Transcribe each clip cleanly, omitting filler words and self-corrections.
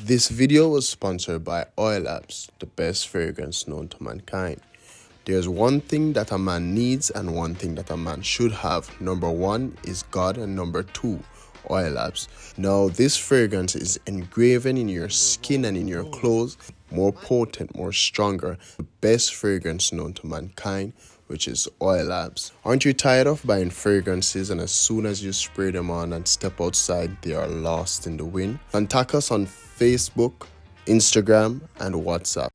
This video was sponsored by Oil Labs, the best fragrance known to mankind. There's one thing that a man needs and one thing that a man should have. Number one is God, and number two, Oil Labs. Now, this fragrance is engraven in your skin and in your clothes, more potent, more stronger. The best fragrance known to mankind, which is Oil Labs. Aren't you tired of buying fragrances and as soon as you spray them on and step outside, they are lost in the wind? Contact us on Facebook, Instagram, and WhatsApp.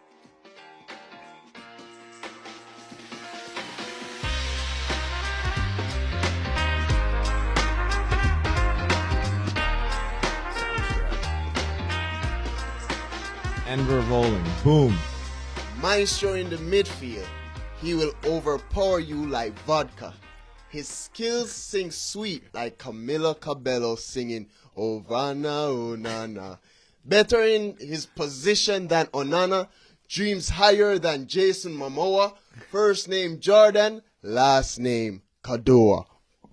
And we're rolling. Boom. Maestro in the midfield. He will overpower you like vodka. His skills sing sweet like Camila Cabello singing Ovana Onana. Better in his position than Onana. Dreams higher than Jason Momoa. First name Jordon. Last name Koduah.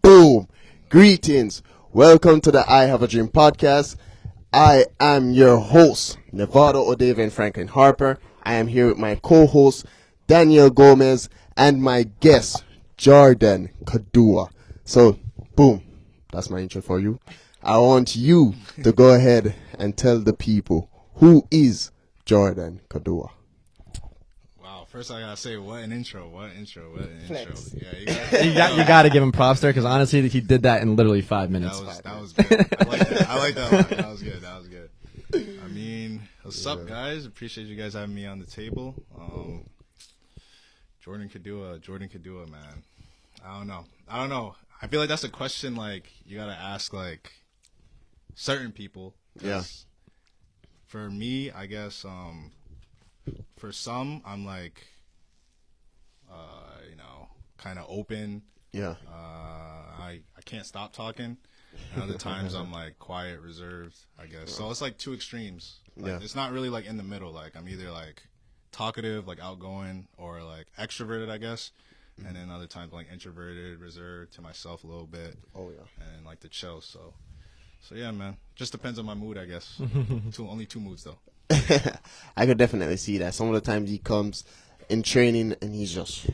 Boom. Greetings. Welcome to the I Have a Dream podcast. I am your host, Nevada O'Davian Franklin Harper. I am here with my co-host, Daniel Gomez, and my guest, Jordon Koduah. So, boom, that's my intro for you. I want you to go ahead and tell the people, who is Jordon Koduah? Wow, first I gotta say, what an intro. Flex. Yeah, You got to give him props there because honestly, he did that in literally 5 minutes. that was good. I like that one. That was good. I mean, what's up, guys? Appreciate you guys having me on the table. Jordon Koduah, man. I don't know. I feel like that's a question like you gotta ask like certain people. Yeah. For me, I guess for some, I'm like, kind of open. Yeah. I can't stop talking. And other times I'm like quiet, reserved, I guess. So it's like two extremes. Like, Yeah. It's not really like in the middle. Like I'm either like talkative, like outgoing, or like extroverted, I guess. And then other times like introverted, reserved to myself a little bit. Oh, yeah. And like to chill. So yeah, man. Just depends on my mood, I guess. Only two moods though. I could definitely see that. Some of the times he comes in training and he's just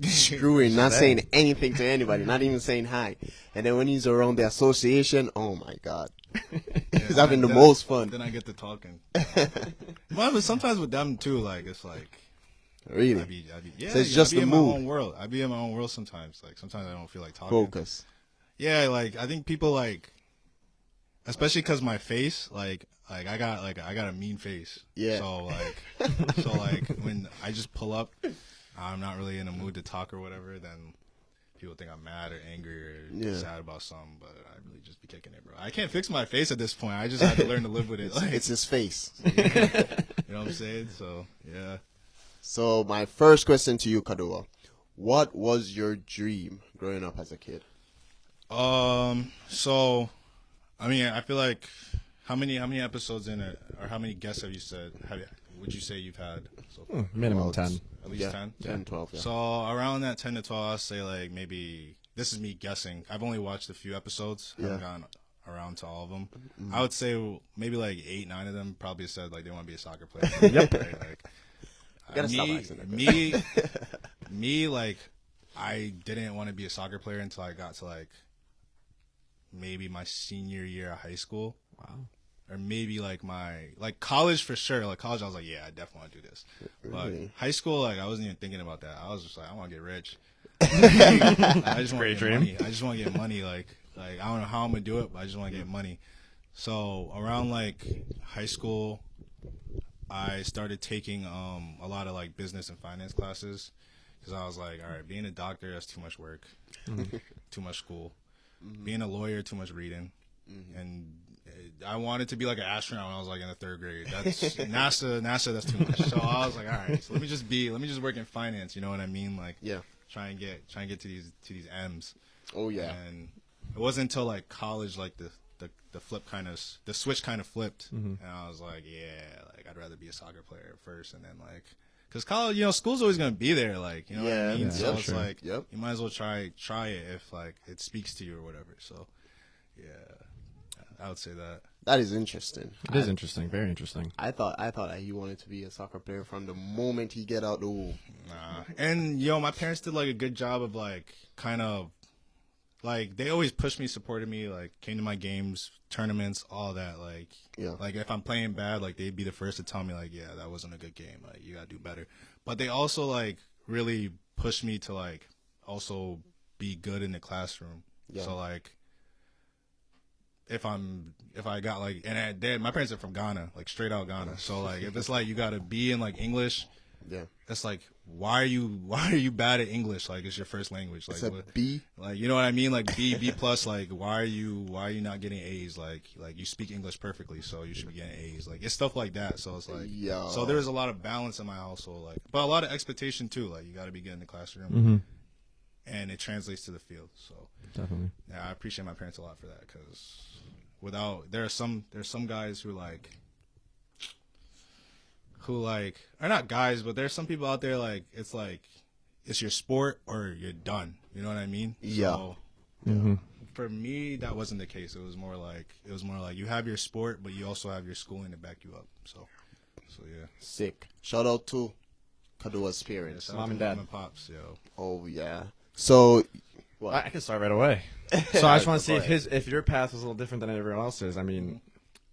screwing, not saying anything to anybody, not even saying hi. And then when he's around the association, oh my God. He's having the most fun. Then I get to talking. Well, but sometimes with them too, like it's like Really? yeah. So it's just I be the in mood. my own world. I be in my own world sometimes. Like sometimes I don't feel like talking. Focus. Yeah, like I think people like, especially because my face, like I got a mean face. Yeah. So like when I just pull up, I'm not really in a mood to talk or whatever. Then people think I'm mad or angry or sad about something, but I really just be kicking it, bro. I can't fix my face at this point. I just have to learn to live with it. Like, It's his face. you know what I'm saying? So yeah. So my first question to you, Koduah, what was your dream growing up as a kid? So, I mean, I feel like how many episodes in it, or how many guests have you said? Would you say you've had? So far? Minimum Well, 10. At least 10? 10, 12, yeah. So around that 10 to 12, I'll say like maybe, this is me guessing. I've only watched a few episodes. I haven't gotten around to all of them. I would say maybe like 8, 9 of them probably said like they want to be a soccer player. Yep. Right? Like, Gotta stop asking that me, like, I didn't want to be a soccer player until I got to like maybe my senior year of high school. Wow. Or maybe like college for sure. Like college, I was like, yeah, I definitely want to do this. Really? But high school, like I wasn't even thinking about that. I was just like, I want to get rich. I just want to get money. I just want to get money. Like I don't know how I'm gonna do it, but I just want to get money. So around like high school, I started taking a lot of like business and finance classes because I was like, all right, being a doctor, that's too much work, too much school. Being a lawyer, too much reading, and I wanted to be like an astronaut when I was like in the 3rd grade. That's NASA. That's too much. So I was like, all right, so let me just work in finance. You know what I mean? Like, try and get to these M's. Oh yeah. And it wasn't until like college, like the switch kind of flipped, and I was like, yeah, like I'd rather be a soccer player first, and then like, cause college, school's always gonna be there, like, you know what I mean? So it's like, you might as well try it if like it speaks to you or whatever. So, yeah, I would say that. That is interesting. It is interesting, very interesting. I thought that he wanted to be a soccer player from the moment he get out the womb. Nah. And my parents did like a good job of like kind of like they always pushed me, supported me, like came to my games, tournaments, all that. Like like if I'm playing bad, like they'd be the first to tell me like, yeah, that wasn't a good game. Like you gotta do better. But they also like really pushed me to like also be good in the classroom. Yeah. So like if I got like, and my parents are from Ghana, like straight out Ghana. So like if it's like you gotta be in like English, it's like why are you bad at English? Like it's your first language. Like it's a B. Like you know what I mean? Like B plus. Like why are you not getting A's? Like you speak English perfectly, so you should be getting A's. Like it's stuff like that. So it's like so there's a lot of balance in my household, like but a lot of expectation too. Like you got to be good in the classroom, and it translates to the field. So definitely, yeah, I appreciate my parents a lot for that because there's some guys who are not guys, but there's some people out there like it's your sport or you're done. You know what I mean? Yeah. So, for me, that wasn't the case. It was more like you have your sport, but you also have your schooling to back you up. So yeah. Sick. Shout out to Koduah's parents. Yeah, Mom and dad. Mom and pops, yo. Oh yeah. So well, I can start right away. So I just want to see if your path was a little different than everyone else's. I mean,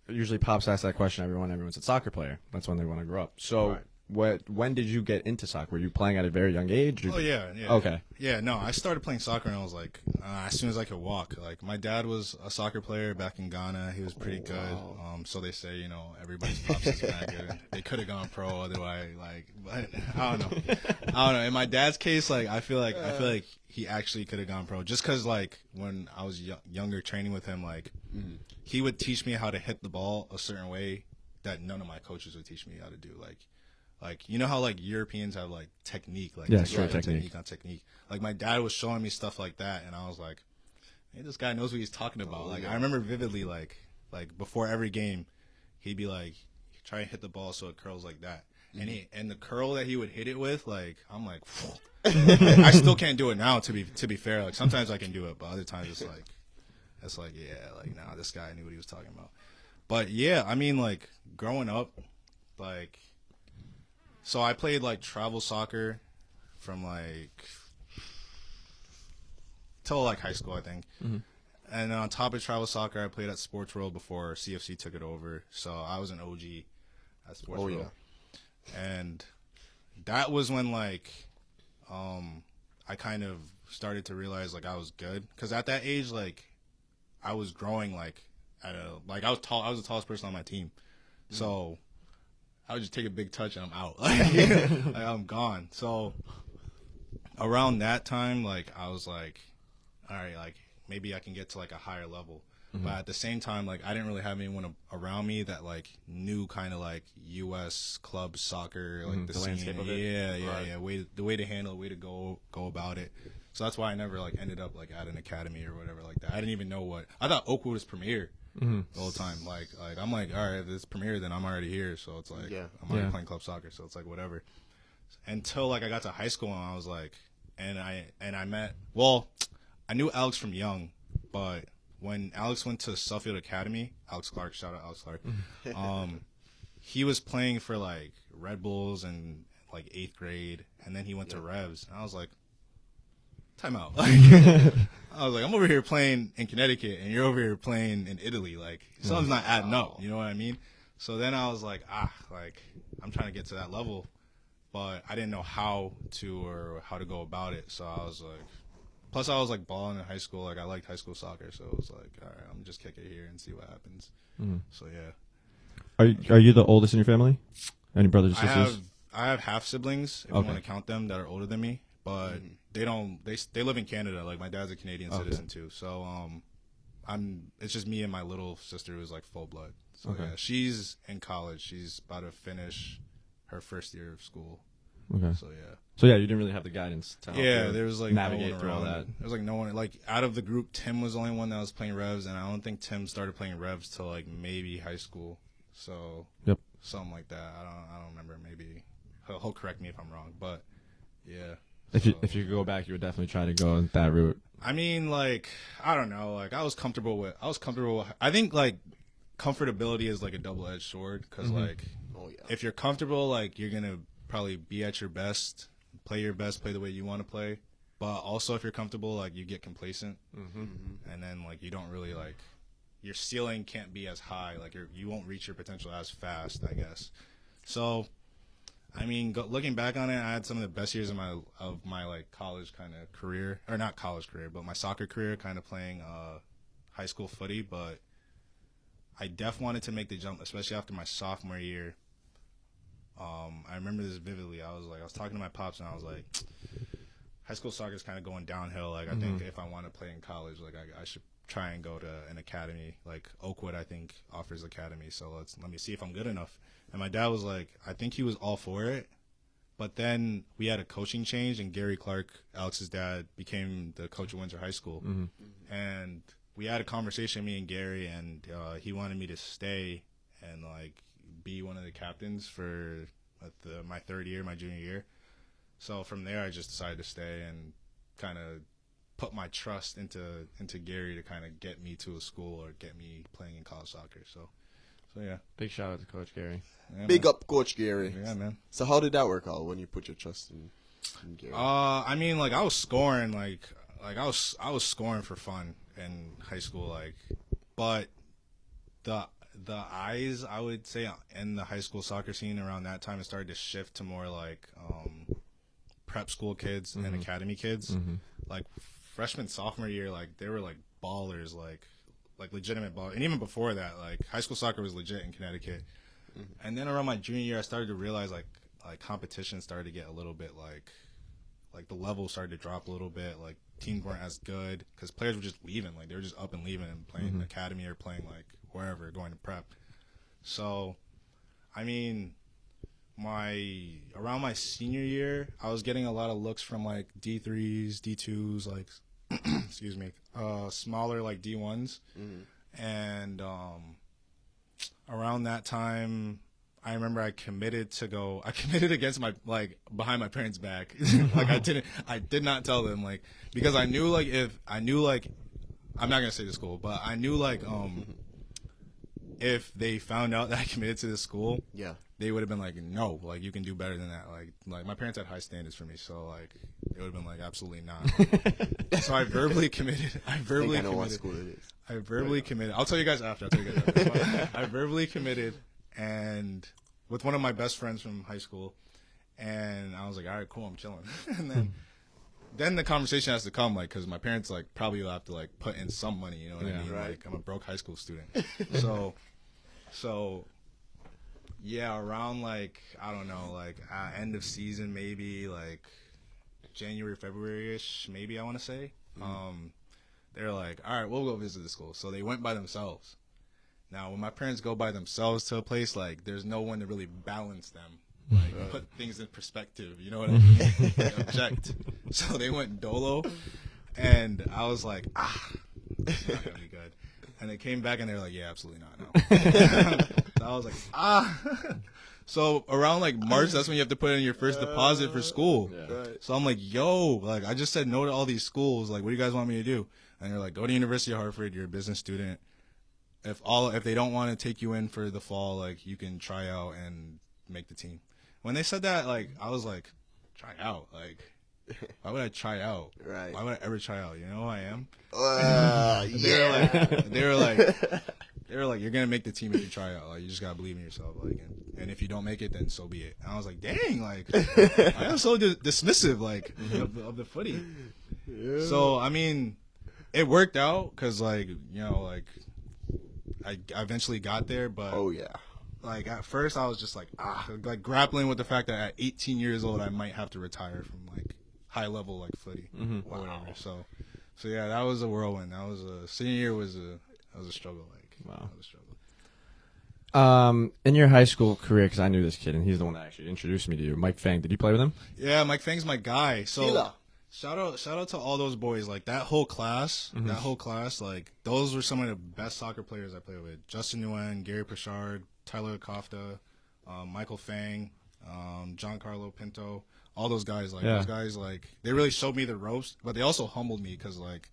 usually pops ask that question. Everyone's a soccer player. That's when they want to grow up. So when did you get into soccer? Were you playing at a very young age? Oh yeah. Okay. Yeah, no, I started playing soccer when I was like as soon as I could walk. Like my dad was a soccer player back in Ghana. He was pretty good. So they say everybody's pops is not good. They could have gone pro otherwise. Like, but I don't know. In my dad's case, like I feel like he actually could have gone pro just because like when I was younger training with him, like he would teach me how to hit the ball a certain way that none of my coaches would teach me how to do. Like you know how like Europeans have like technique, like technique on technique. Like my dad was showing me stuff like that, and I was like, "Hey, this guy knows what he's talking about." I remember vividly, like before every game, he'd be like, "Try and hit the ball so it curls like that." And the curl that he would hit it with, like I'm like, I still can't do it now. To be fair, like sometimes I can do it, but other times it's like nah, this guy knew what he was talking about. But yeah, I mean like growing up, like. So I played like travel soccer from like till like high school, I think. And then on top of travel soccer, I played at Sports World before CFC took it over. So I was an OG at Sports World. Yeah. And that was when like I kind of started to realize like I was good because at that age like I was growing like I was tall. I was the tallest person on my team. So I would just take a big touch and I'm out. Like I'm gone. So around that time, like I was like, all right, like maybe I can get to like a higher level. But at the same time, like I didn't really have anyone around me that like knew kind of like U.S. club soccer, like the landscape of it. Yeah. The way to handle it, way to go about it. So that's why I never like ended up like at an academy or whatever like that. I didn't even know I thought Oakwood was Premier. The whole time, like I'm like, all right, if it's Premier, then I'm already here. So it's like, I'm already playing club soccer. So it's like whatever. Until like I got to high school and I was like, and I met. Well, I knew Alex from young, but when Alex went to Suffield Academy, Alex Clark, shout out Alex Clark. He was playing for like Red Bulls in like 8th grade, and then he went to Revs, and I was like, time out. I was like, I'm over here playing in Connecticut, and you're over here playing in Italy. Like, something's not adding up. You know what I mean? So then I was like, I'm trying to get to that level, but I didn't know how to go about it. So I was like, plus I was like balling in high school. Like I liked high school soccer, so it was like, all right, I'm just kick it here and see what happens. So yeah. Are you the oldest in your family? Any brothers or sisters? I have half siblings if you want to count them that are older than me, but they live in Canada. Like my dad's a Canadian citizen too, so it's just me and my little sister who's like full blood. So yeah, she's in college. She's about to finish her first year of school. Okay. So yeah, you didn't really have the guidance to help there was like navigate no one through all around. that. There was like no one like out of the group. Tim was the only one that was playing Revs, and I don't think Tim started playing Revs till like maybe high school. So something like that. I don't remember. Maybe he'll correct me if I'm wrong, but yeah. If you could go back, you would definitely try to go that route. I mean, like I don't know. Like I was comfortable with. I think like comfortability is like a double-edged sword because like if you're comfortable, like you're gonna probably be at your best, play the way you want to play. But also if you're comfortable, like you get complacent, and then like you don't really like your ceiling can't be as high, like you won't reach your potential as fast, I guess. So I mean, looking back on it, I had some of the best years of my like college kind of career, or not college career, but my soccer career, kind of playing high school footy. But I wanted to make the jump, especially after my sophomore year. I remember this vividly. I was talking to my pops, and I was like, high school soccer is kind of going downhill. Like, I think if I want to play in college, like I should try and go to an academy. Like Oakwood, I think offers academy. So let me see if I'm good enough. And my dad was like, I think he was all for it. But then we had a coaching change, and Gary Clark, Alex's dad, became the coach of Windsor High School. And we had a conversation, me and Gary, and he wanted me to stay and like be one of the captains for my third year, my junior year. So from there, I just decided to stay and kind of put my trust into Gary to kind of get me to a school or get me playing in college soccer. So yeah. Big shout out to Coach Gary. Yeah, Big up, Coach Gary. Yeah, man. So how did that work out when you put your trust in Gary? I mean, like I was scoring, like I was scoring for fun in high school, like, but the eyes, I would say, in the high school soccer scene around that time, it started to shift to more like prep school kids and academy kids. Like freshman, sophomore year, like they were like ballers, like legitimate ball. And even before that, like high school soccer was legit in Connecticut. And then around my junior year, I started to realize like competition started to get a little bit like the level started to drop a little bit. Like teams weren't as good because players were just leaving. Like they were just up and leaving and playing in the academy or playing like wherever, going to prep. So, I mean, around my senior year, I was getting a lot of looks from like D3s, D2s, like excuse me, smaller like D1s, and around that time, I remember I committed against my, like, behind my parents' back. Like I did not tell them, like, because I knew like I'm not gonna say the school, but I knew like if they found out that I committed to this school, they would have been like, no, like you can do better than that. Like my parents had high standards for me, so like it would have been like absolutely not. So I verbally committed. I know what school it is. I verbally committed. I'll tell you guys after. I verbally committed, and with one of my best friends from high school, and I was like, all right, cool, I'm chilling. And then the conversation has to come, like, because my parents like probably will have to like put in some money, you know what I mean? Right. Like I'm a broke high school student, so yeah, around like I don't know, like end of season, maybe like January, February-ish, maybe I want to say. They're like, all right, we'll go visit the school. So they went by themselves. Now, when my parents go by themselves to a place, like there's no one to really balance them, like put things in perspective. You know what I mean? They object. So they went dolo, and I was like, it's not gonna be good. And they came back and they were like, yeah, absolutely not. No. So I was like, So around like March, that's when you have to put in your first deposit for school. So I'm like, yo, like I just said no to all these schools. Like, what do you guys want me to do? And they're like, go to University of Hartford. You're a business student. If they don't want to take you in for the fall, like you can try out and make the team. When they said that, like I was like, try out, like. Why would I try out? Right. Why would I ever try out? You know who I am? They were like, you're gonna make the team if you try out. Like, you just gotta believe in yourself. Like, and if you don't make it, then so be it. And I was like, dang, like, I am so dismissive, like, of the footy. Yeah. So I mean, it worked out because, like, you know, like, I eventually got there, but like at first I was just like grappling with the fact that at 18 years old I might have to retire from like high level like footy or whatever. So yeah, that was a whirlwind. That was senior year was a struggle. Like, that was a struggle. In your high school career, because I knew this kid and he's the one that actually introduced me to you, Mike Fang. Did you play with him? Yeah, Mike Fang's my guy. So shout out to all those boys. Like that whole class, like those were some of the best soccer players I played with. Justin Nguyen, Gary Pritchard, Tyler Kofta, Michael Fang, Giancarlo Pinto, all those guys. Like those guys, like they really showed me the ropes, but they also humbled me because like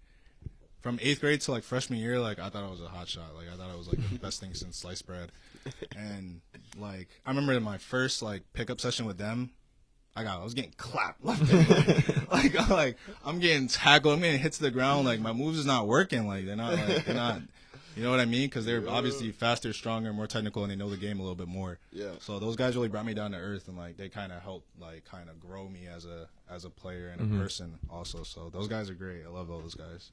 from 8th grade to like freshman year, like I thought I was a hot shot. Like I thought I was like the best thing since sliced bread. And like I remember in my first like pickup session with them, I was getting clapped left and right. like I'm getting tackled, I'm getting hit to the ground. Like my moves is not working. Like they're not. You know what I mean? Because they're obviously faster, stronger, more technical, and they know the game a little bit more. Yeah. So those guys really brought me down to earth, and like they kind of helped, like kind of grow me as a player and a person also. So those guys are great. I love all those guys.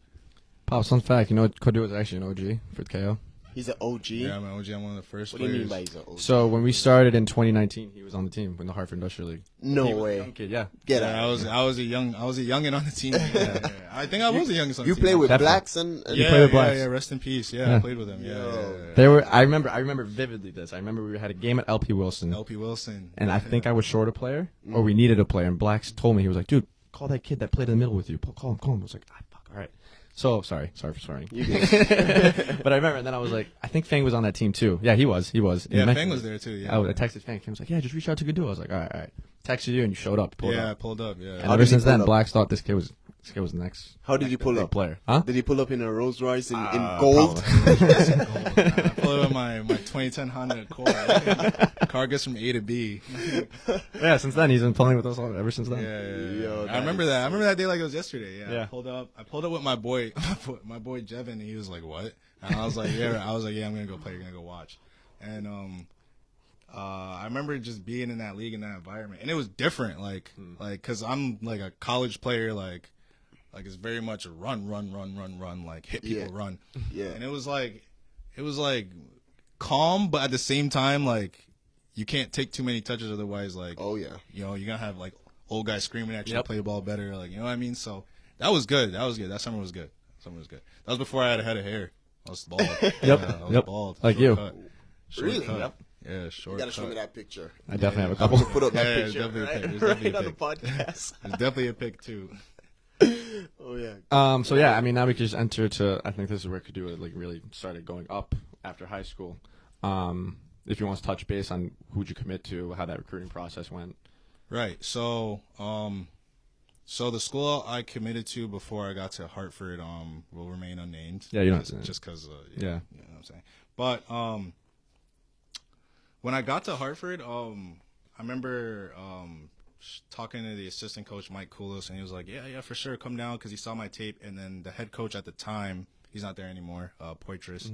Pops, fun fact, you know Koduah is actually an OG for KO. He's an OG? Yeah, I'm an OG. I'm one of the first What players. do you mean by he's an OG? So when we started in 2019, he was on the team in the Hartford Industrial League. No He was a way. young kid, yeah. Get Yeah, out. I was a youngin on the team. Yeah. I think I was the youngest on the You team. play with Definitely. blacks and You play with blacks. Yeah, rest in peace. Yeah, I played with them. Yeah. They were. I remember vividly this. I remember we had a game at LP Wilson, LP Wilson. and I think I was short a player, or we needed a player. And Blacks told me, he was like, "Dude, call that kid that played in the middle with you. Call him." I was like, "Fuck, all right." So sorry for swearing. You did. But I remember, and then I was like, I think Fang was on that team too. Yeah, he was. He Yeah, mentioned Fang was it. there too. Yeah. I texted Fang. Fang was like, "Yeah, just reach out to Koduah." I was like, "All right." Texted you, and you showed up. Pulled Yeah, I up. pulled up. Yeah. And How ever did he since then, pull up? Blacks thought this kid was the next. How did he pull up? player? Huh? Did he pull up in a Rolls Royce in gold? I pulled up my 2010 Honda Accord. Car gets from A to B. Yeah, since then he's been playing with us ever since then. Yeah. Yo, I remember that. I remember that day like it was yesterday. Yeah. Yeah. I pulled up with my boy, Jevin, and he was like, "What?" And I was like, "Yeah." I'm gonna go play. You're gonna go watch. And I remember just being in that league in that environment, and it was different. Like, cause I'm like a college player. Like it's very much a run. Like hit people, run. Yeah. And it was like calm, but at the same time, like you can't take too many touches, otherwise, like Oh, yeah. you know, you're gonna have like old guys screaming at you to play the ball better, like you know what I mean. So that was good. That summer was good. That was before I had a head of hair. I was bald. I was bald. Like Short you. cut. Short Really? cut. Yep. Yeah, You short gotta show me cut. that picture. I definitely have a I'm couple. gonna put up that Yeah, picture definitely a pic. There's right definitely a on the pic. podcast. There's definitely a pic too. Oh, yeah. So yeah, I mean, now we can just enter to. I think this is where Koduah like really started going up after high school. If you want to touch base on who'd you commit to, how that recruiting process went. Right. So, so the school I committed to before I got to Hartford, will remain unnamed. Yeah, you don't have to. just because, Yeah. you know what I'm saying. But when I got to Hartford, I remember talking to the assistant coach Mike Koulos, and he was like, "Yeah, for sure, come down," because he saw my tape. And then the head coach at the time, he's not there anymore, Poitras.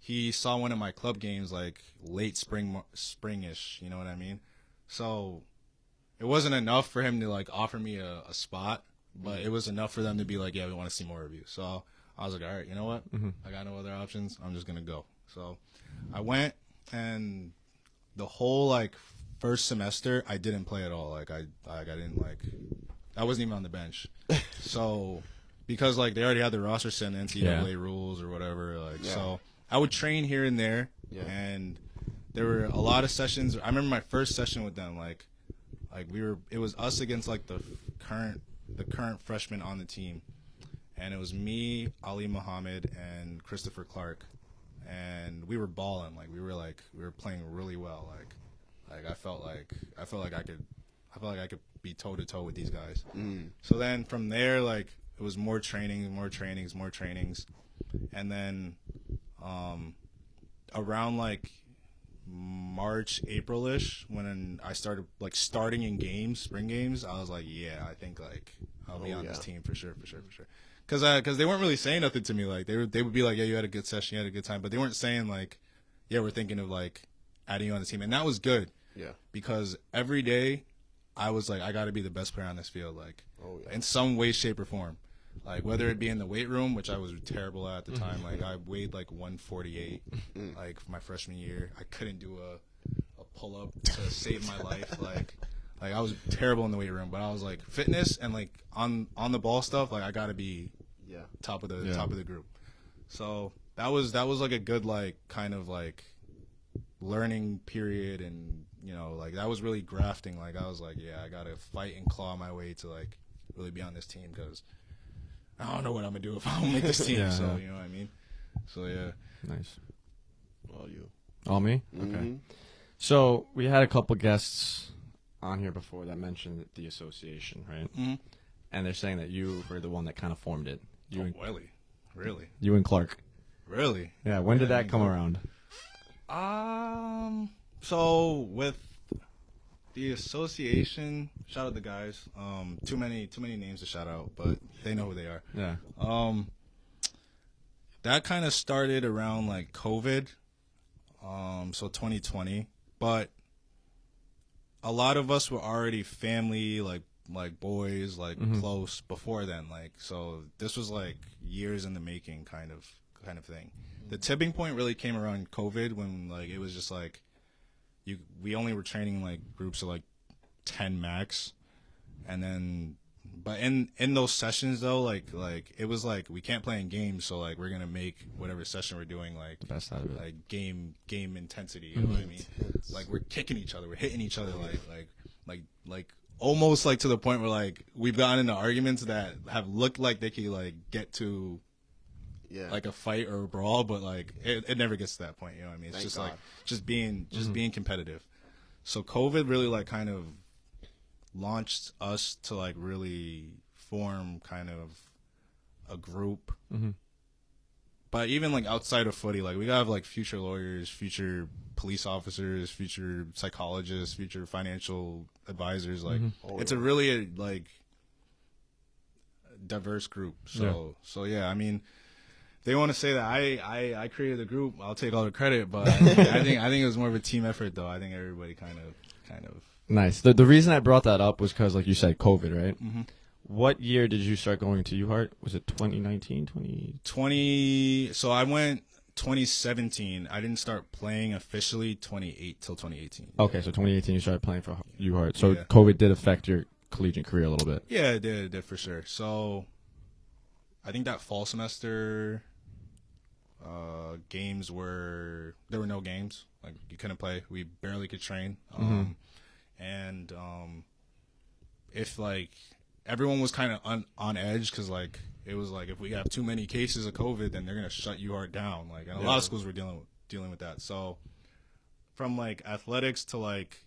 He saw one of my club games like late springish, you know what I mean? So it wasn't enough for him to like offer me a spot, but it was enough for them to be like, "Yeah, we want to see more of you." So I was like, "All right, you know what? I got no other options. I'm just gonna go." So I went, and the whole like first semester I didn't play at all. Like I didn't like, I wasn't even on the bench. So because like they already had the roster set in NCAA rules or whatever, like so I would train here and there, and there were a lot of sessions. I remember my first session with them, like it was us against like the current freshmen on the team, and it was me, Ali Muhammad, and Christopher Clark, and we were balling. Like we were playing really well. Like I felt like I could be toe to toe with these guys. So then from there, like it was more trainings, and then around like March, April-ish, when I started like starting in games, spring games, I was like, yeah, I think like I'll be on this team for sure. Because they weren't really saying nothing to me. Like they would be like, yeah, you had a good session, you had a good time, but they weren't saying like, yeah, we're thinking of like adding you on the team, and that was good. Yeah. Because every day I was like, I got to be the best player on this field, like in some way, shape, or form. Like whether it be in the weight room, which I was terrible at the time. Like I weighed like 148, like my freshman year. I couldn't do a pull up to save my life. Like I was terrible in the weight room. But I was like fitness and like on the ball stuff. Like I got to be top of the group. So that was like a good like kind of like learning period, and you know like that was really grafting. Like I was like, yeah, I got to fight and claw my way to like really be on this team, because I don't know what I'm gonna do if I don't make this team. You know what I mean. So yeah. Nice. All you. All me? Okay. So we had a couple guests on here before that mentioned the association, right? And they're saying that you were the one that kind of formed it. Really? You and Clark. Really? Yeah. When did that come around? So with the association, shout out the guys. Too many names to shout out, but they know who they are. Yeah. That kind of started around like COVID. So 2020, but a lot of us were already family, like boys, like close before then. Like, so this was like years in the making kind of thing. The tipping point really came around COVID when like it was just like we only were training like groups of like 10 max, and then but in those sessions though, like it was like we can't play in games, so like we're gonna make whatever session we're doing like the best out of it. Like game intensity, you know what I mean? Like we're kicking each other, we're hitting each other, like almost like to the point where like we've gotten into arguments that have looked like they could like get to like a fight or a brawl, but like it never gets to that point, you know what I mean? It's Thank just God. like being competitive. So COVID really like kind of launched us to like really form kind of a group. But even like outside of footy, like we gotta have like future lawyers, future police officers, future psychologists, future financial advisors. Like it's a really like diverse group. So yeah, I mean, they want to say that I created the group, I'll take all the credit, but I think it was more of a team effort though. I think everybody kind of Nice. The reason I brought that up was because, like you said, COVID, right? What year did you start going to UHeart? Was it 2019, 20? So I went 2017. I didn't start playing officially till 2018. Okay, so 2018 you started playing for UHeart. So COVID did affect your collegiate career a little bit. Yeah, it did for sure. So I think that fall semester there were no games. Like you couldn't play. We barely could train. And if like everyone was kind of on edge because like it was like if we have too many cases of COVID, then they're gonna shut UART down. Like, and a lot of schools were dealing with that. So from like athletics to like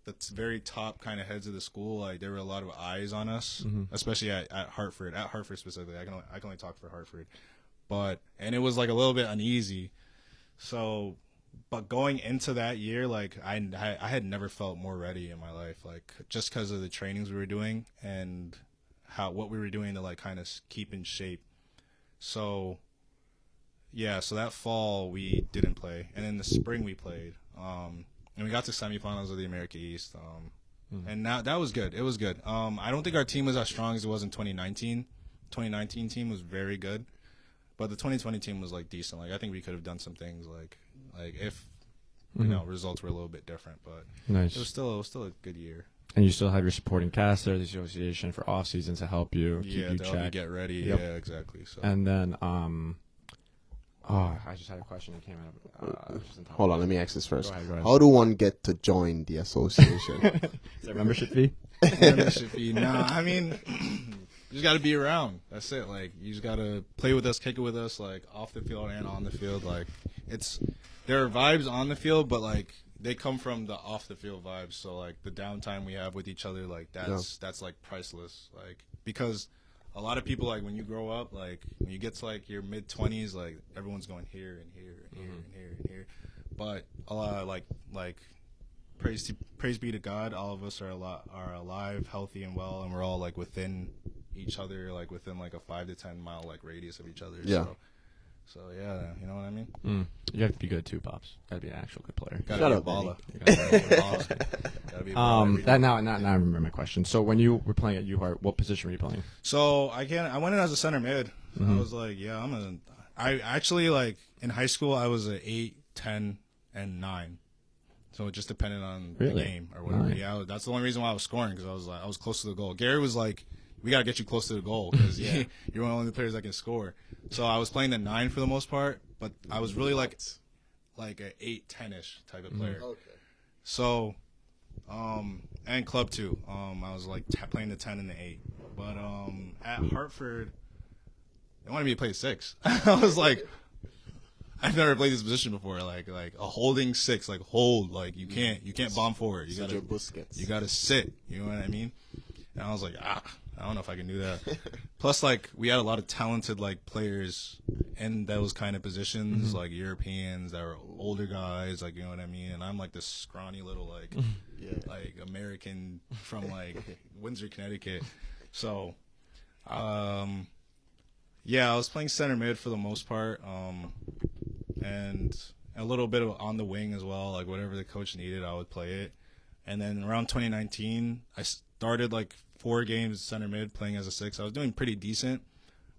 the very top kind of heads of the school, like there were a lot of eyes on us, especially at Hartford. At Hartford specifically, I can only talk for Hartford, and it was like a little bit uneasy. So. But going into that year, like I had never felt more ready in my life, like just because of the trainings we were doing and what we were doing to like kind of keep in shape. So yeah, so that fall we didn't play, and in the spring we played, and we got to semifinals of the America East, and that was good. It was good. I don't think our team was as strong as it was in 2019. 2019 team was very good, but the 2020 team was like decent. Like I think we could have done some things like if you know results were a little bit different, but nice. It was still a good year. And you still have your supporting cast there, the association for off season to help you keep you to check. help you get ready. Yep. Yeah, exactly. So and then I just had a question that came out. Hold on, let me ask this first. Go ahead. How do one get to join the association? Is there a membership fee? Membership fee? Nah, I mean. You just got to be around. That's it. Like, you just got to play with us, kick it with us, like, off the field and on the field. Like, there are vibes on the field, but, like, they come from the off the field vibes. So, like, the downtime we have with each other, like, that's like, priceless. Like, because a lot of people, like, when you grow up, like, when you get to, like, your mid-20s, like, everyone's going here and here and here and here and here. But, a lot of, like, praise be to God, all of us are alive, healthy, and well, and we're all, like, within each other, like within like a 5 to 10 mile like radius of each other. So yeah, you know what I mean. You have to be good too, Pops. Gotta be an actual good player. Gotta be a baller. Gotta be a baller. Now I remember my question. So when you were playing at UHeart, what position were you playing? So I went in as a center mid. So I was like, I actually like in high school I was a 8, 10, and 9. So it just depended on the game or whatever. 9. Yeah, that's the only reason why I was scoring, because I was close to the goal. Gary was like, we got to get you close to the goal because you're one of the only players that can score. So I was playing the 9 for the most part, but I was really like an 8, 10-ish type of player. Okay. So, and club too. I was like playing the 10 and the 8. But at Hartford, they wanted me to play 6. I was like, I've never played this position before. Like a holding 6, like hold, like you can't bomb forward. You gotta sit. You know what I mean? And I was like, I don't know if I can do that. Plus, like, we had a lot of talented, like, players in those kind of positions, like Europeans that were older guys, like, you know what I mean? And I'm, like, this scrawny little, like, like, American from, like, Windsor, Connecticut. So, yeah, I was playing center mid for the most part, and a little bit of on the wing as well. Like, whatever the coach needed, I would play it. And then around 2019, I started, like, 4 games center mid playing as a 6. I was doing pretty decent,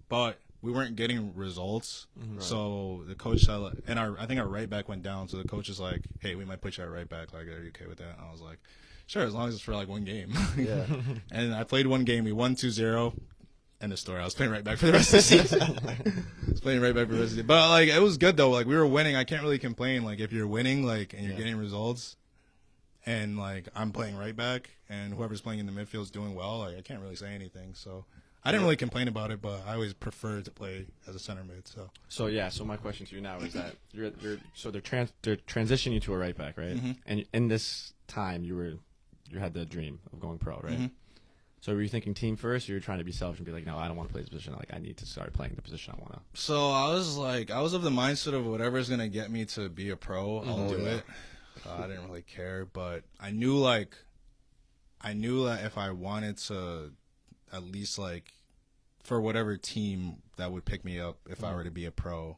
but we weren't getting results. Right. So the coach and I think our right back went down. So the coach is like, "Hey, we might put you at right back. Like, are you okay with that?" And I was like, "Sure, as long as it's for like 1 game." Yeah. And I played 1 game. We won 2-0. End of story. I was playing right back for the rest of the season. I was playing right back for the rest of the season. But like, it was good though. Like, we were winning. I can't really complain. Like, if you're winning, like, and you're getting results. And, like, I'm playing right back, and whoever's playing in the midfield is doing well. Like, I can't really say anything. So I didn't really complain about it, but I always prefer to play as a center mid. So yeah. So my question to you now is that they're transitioning you to a right back, right? And in this time, you had the dream of going pro, right? So were you thinking team first, or you were trying to be selfish and be like, no, I don't want to play this position. Like, I need to start playing the position I want to. So I was of the mindset of whatever's gonna get me to be a pro, I'll do it. I didn't really care, but I knew that if I wanted to, at least like, for whatever team that would pick me up if I were to be a pro,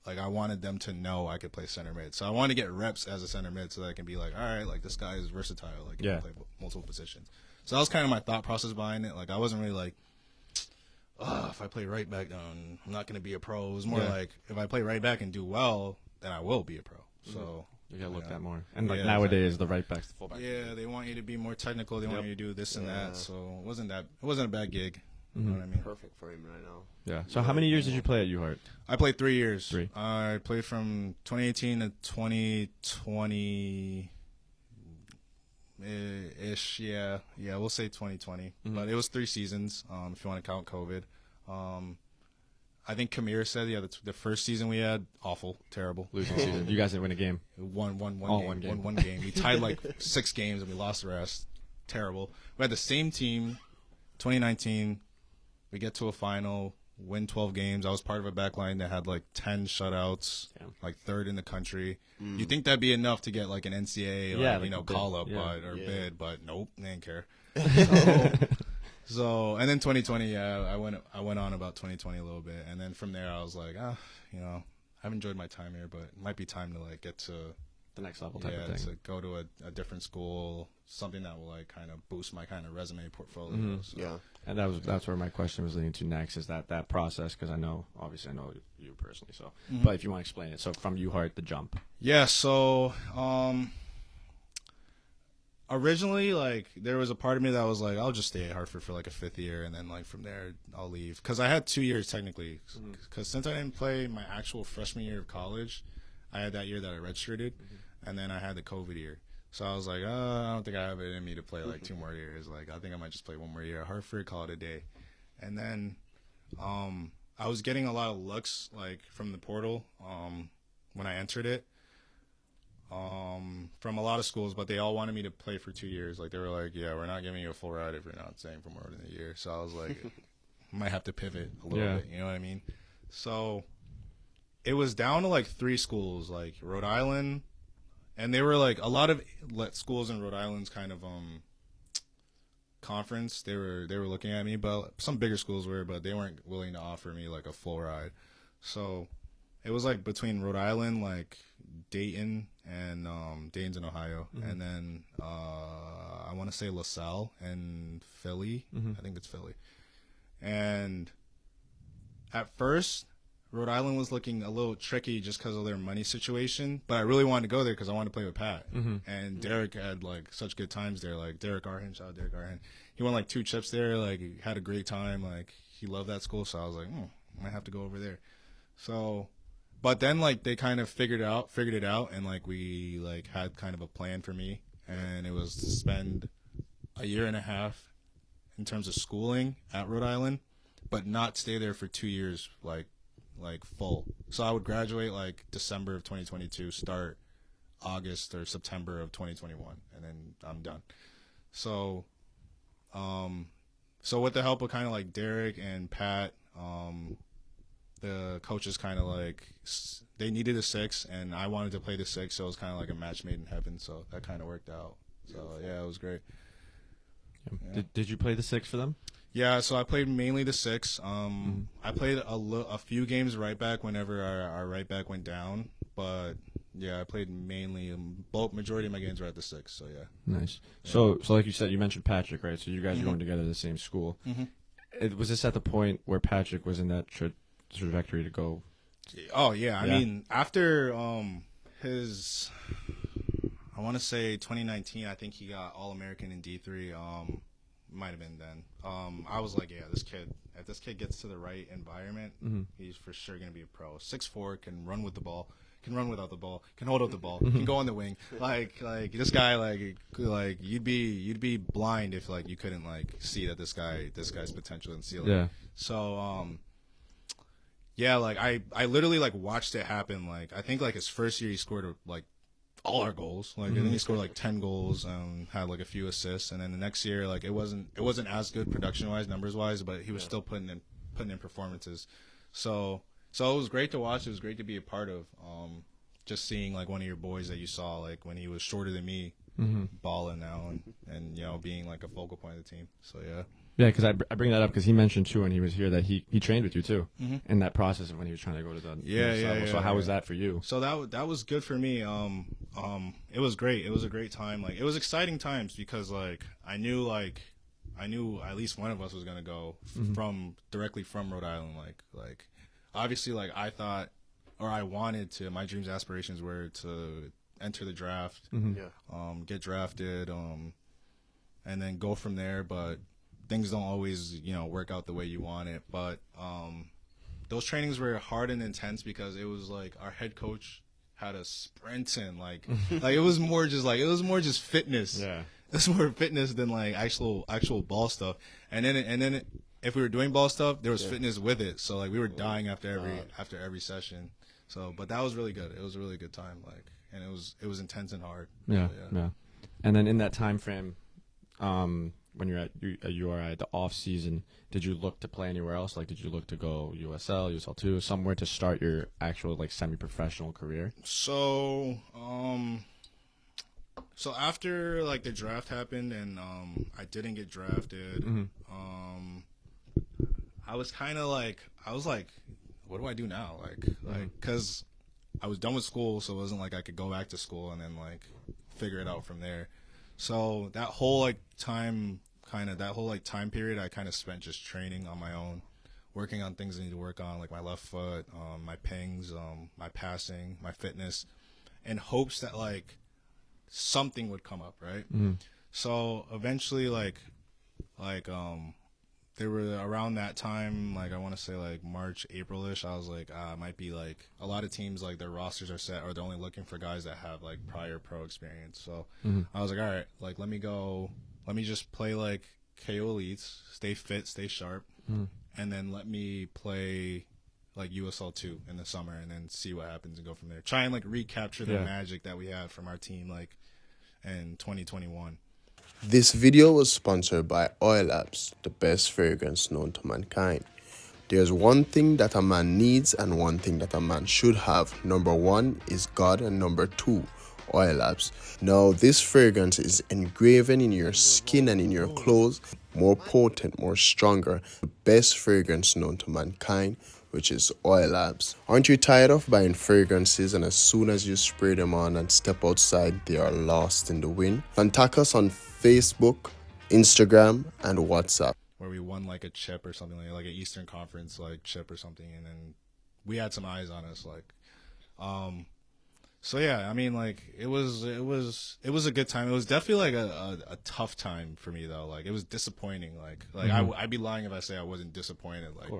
like, I wanted them to know I could play center mid. So I wanted to get reps as a center mid so that I can be like, all right, like, this guy is versatile, like, he can play multiple positions. So that was kind of my thought process behind it. Like, I wasn't really like, if I play right back, then I'm not going to be a pro. It was more like, if I play right back and do well, then I will be a pro. So you gotta look at more. And like nowadays, the right back's the fullback. Yeah, they want you to be more technical. They want you to do this and that. So it wasn't a bad gig. You know what I mean? Perfect for him right now. Yeah. So how many years did you play at U-Heart? I played 3 years. 3. I played from 2018 to 2020 ish. Yeah, we'll say 2020. But it was 3 seasons. If you want to count COVID. I think Kamir said, the first season we had, awful, terrible. Losing season. You guys didn't win a game. One game. One game. game. We tied like 6 games and we lost the rest. Terrible. We had the same team, 2019. We get to a final, win 12 games. I was part of a back line that had like 10 shutouts, like 3rd in the country. You think that'd be enough to get like an NCAA, call-up bid, but nope, they didn't care. So, and then 2020, I went on about 2020 a little bit, and then from there I was like, I've enjoyed my time here, but it might be time to like get to the next level type of thing. To go to a different school, something that will like kind of boost my kind of resume portfolio. So. Yeah, and that's where my question was leading to next, is that process, because I know you personally, so but if you want to explain it, so from U-Heart, the jump. Yeah, so originally, like, there was a part of me that was like, I'll just stay at Hartford for like a 5th year, and then like from there I'll leave, because I had 2 years technically, because since I didn't play my actual freshman year of college, I had that year that I redshirted, and then I had the COVID year. So I was like, I don't think I have it in me to play like 2 more years. Like, I think I might just play 1 more year at Hartford, call it a day. And then I was getting a lot of looks like from the portal when I entered it. From a lot of schools, but they all wanted me to play for 2 years. Like, they were like, yeah, we're not giving you a full ride if you're not staying for more than a year. So I was like, I might have to pivot a little bit, you know what I mean? So it was down to like 3 schools, like Rhode Island, and they were like, a lot of schools in Rhode Island's kind of conference, they were looking at me, but some bigger schools were, but they weren't willing to offer me like a full ride. So it was like between Rhode Island, like Dayton, and Dayton's in Ohio, and then I want to say LaSalle and Philly. I think it's Philly. And at first, Rhode Island was looking a little tricky just because of their money situation, but I really wanted to go there because I wanted to play with Pat. And Derek had like such good times there, like Derek Arhin, shout out Derek Arhin. He won like 2 chips there, like he had a great time, like he loved that school, so I was like, I might have to go over there. So, but then like they kind of figured it out, and like we like had kind of a plan for me, and it was to spend a year and a half in terms of schooling at Rhode Island, but not stay there for 2 years like full. So I would graduate like December of 2022, start August or September of 2021, and then I'm done. So so with the help of kind of like Derek and Pat, the coaches kind of like they needed a 6, and I wanted to play the 6, so it was kind of like a match made in heaven. So that kind of worked out. So yeah, it was great. Yeah. Did you play the 6 for them? Yeah, so I played mainly the 6. I played a few games right back whenever our right back went down, but yeah, I played mainly both majority of my games were at the 6. So yeah. Nice. Yeah. So like you said, you mentioned Patrick, right? So you guys are going together to the same school. Was this at the point where Patrick was in that trajectory to go? Oh yeah, I mean after his, I want to say 2019, I think he got All-American in D3. Might have been then. I was like, yeah, if this kid gets to the right environment, he's for sure gonna be a pro. 6'4", can run with the ball, can run without the ball, can hold up the ball, can go on the wing. Like this guy, like you'd be blind if like you couldn't like see that this guy's potential and ceiling. Yeah. So yeah, like I literally like watched it happen. Like I think like his first year he scored like all our goals. Like I think he scored like 10 goals and had like a few assists. And then the next year, like it wasn't as good production wise, numbers wise, but he was still putting in performances. So it was great to watch. It was great to be a part of. Just seeing like one of your boys that you saw like when he was shorter than me, balling now and you know being like a focal point of the team. So yeah. Yeah, because I bring that up because he mentioned too when he was here that he trained with you too in that process of when he was trying to go to the next level. So how was that for you? So that was good for me. It was great. It was a great time. Like it was exciting times because like I knew at least one of us was gonna go directly from Rhode Island. Like obviously like I thought or I wanted to. My dreams, aspirations were to enter the draft, get drafted, and then go from there. But things don't always, you know, work out the way you want it. But those trainings were hard and intense because it was like our head coach had us sprinting, like it was more just fitness. Yeah, it's more fitness than like actual ball stuff. And then if we were doing ball stuff, there was fitness with it. So like we were dying after every session. So, but that was really good. It was a really good time. Like, and it was intense and hard. Yeah, so, yeah. And then in that time frame, when you're at URI, the off season, did you look to play anywhere else? Like, did you look to go USL, USL2, somewhere to start your actual like semi-professional career? So after like the draft happened and I didn't get drafted, I was like, what do I do now? Like, because I was done with school, so it wasn't like I could go back to school and then like figure it out from there. So that whole time period, I kind of spent just training on my own, working on things I need to work on, like my left foot, my pings, my passing, my fitness, in hopes that like something would come up, right? So eventually, there were around that time, like I want to say like March, April-ish, I was like, might be like a lot of teams like their rosters are set or they're only looking for guys that have like prior pro experience. So I was like, all right, like let me just play like KO Elites, stay fit, stay sharp, and then let me play like USL2 in the summer and then see what happens and go from there. Try and like recapture the magic that we had from our team like in 2021. This video was sponsored by Oil Labs, the best fragrance known to mankind. There's one thing that a man needs and one thing that a man should have. Number one is God and number two, Oil Labs. Now this fragrance is engraven in your skin and in your clothes, more potent, more stronger. The best fragrance known to mankind, which is Oil Labs. Aren't you tired of buying fragrances and as soon as you spray them on and step outside, they are lost in the wind? Contact us on Facebook, Instagram, and WhatsApp. Where we won like a chip or something like an Eastern Conference like chip or something, and then we had some eyes on us so yeah, I mean like it was a good time. It was definitely like a tough time for me though. Like it was disappointing. Like I'd be lying if I say I wasn't disappointed. Like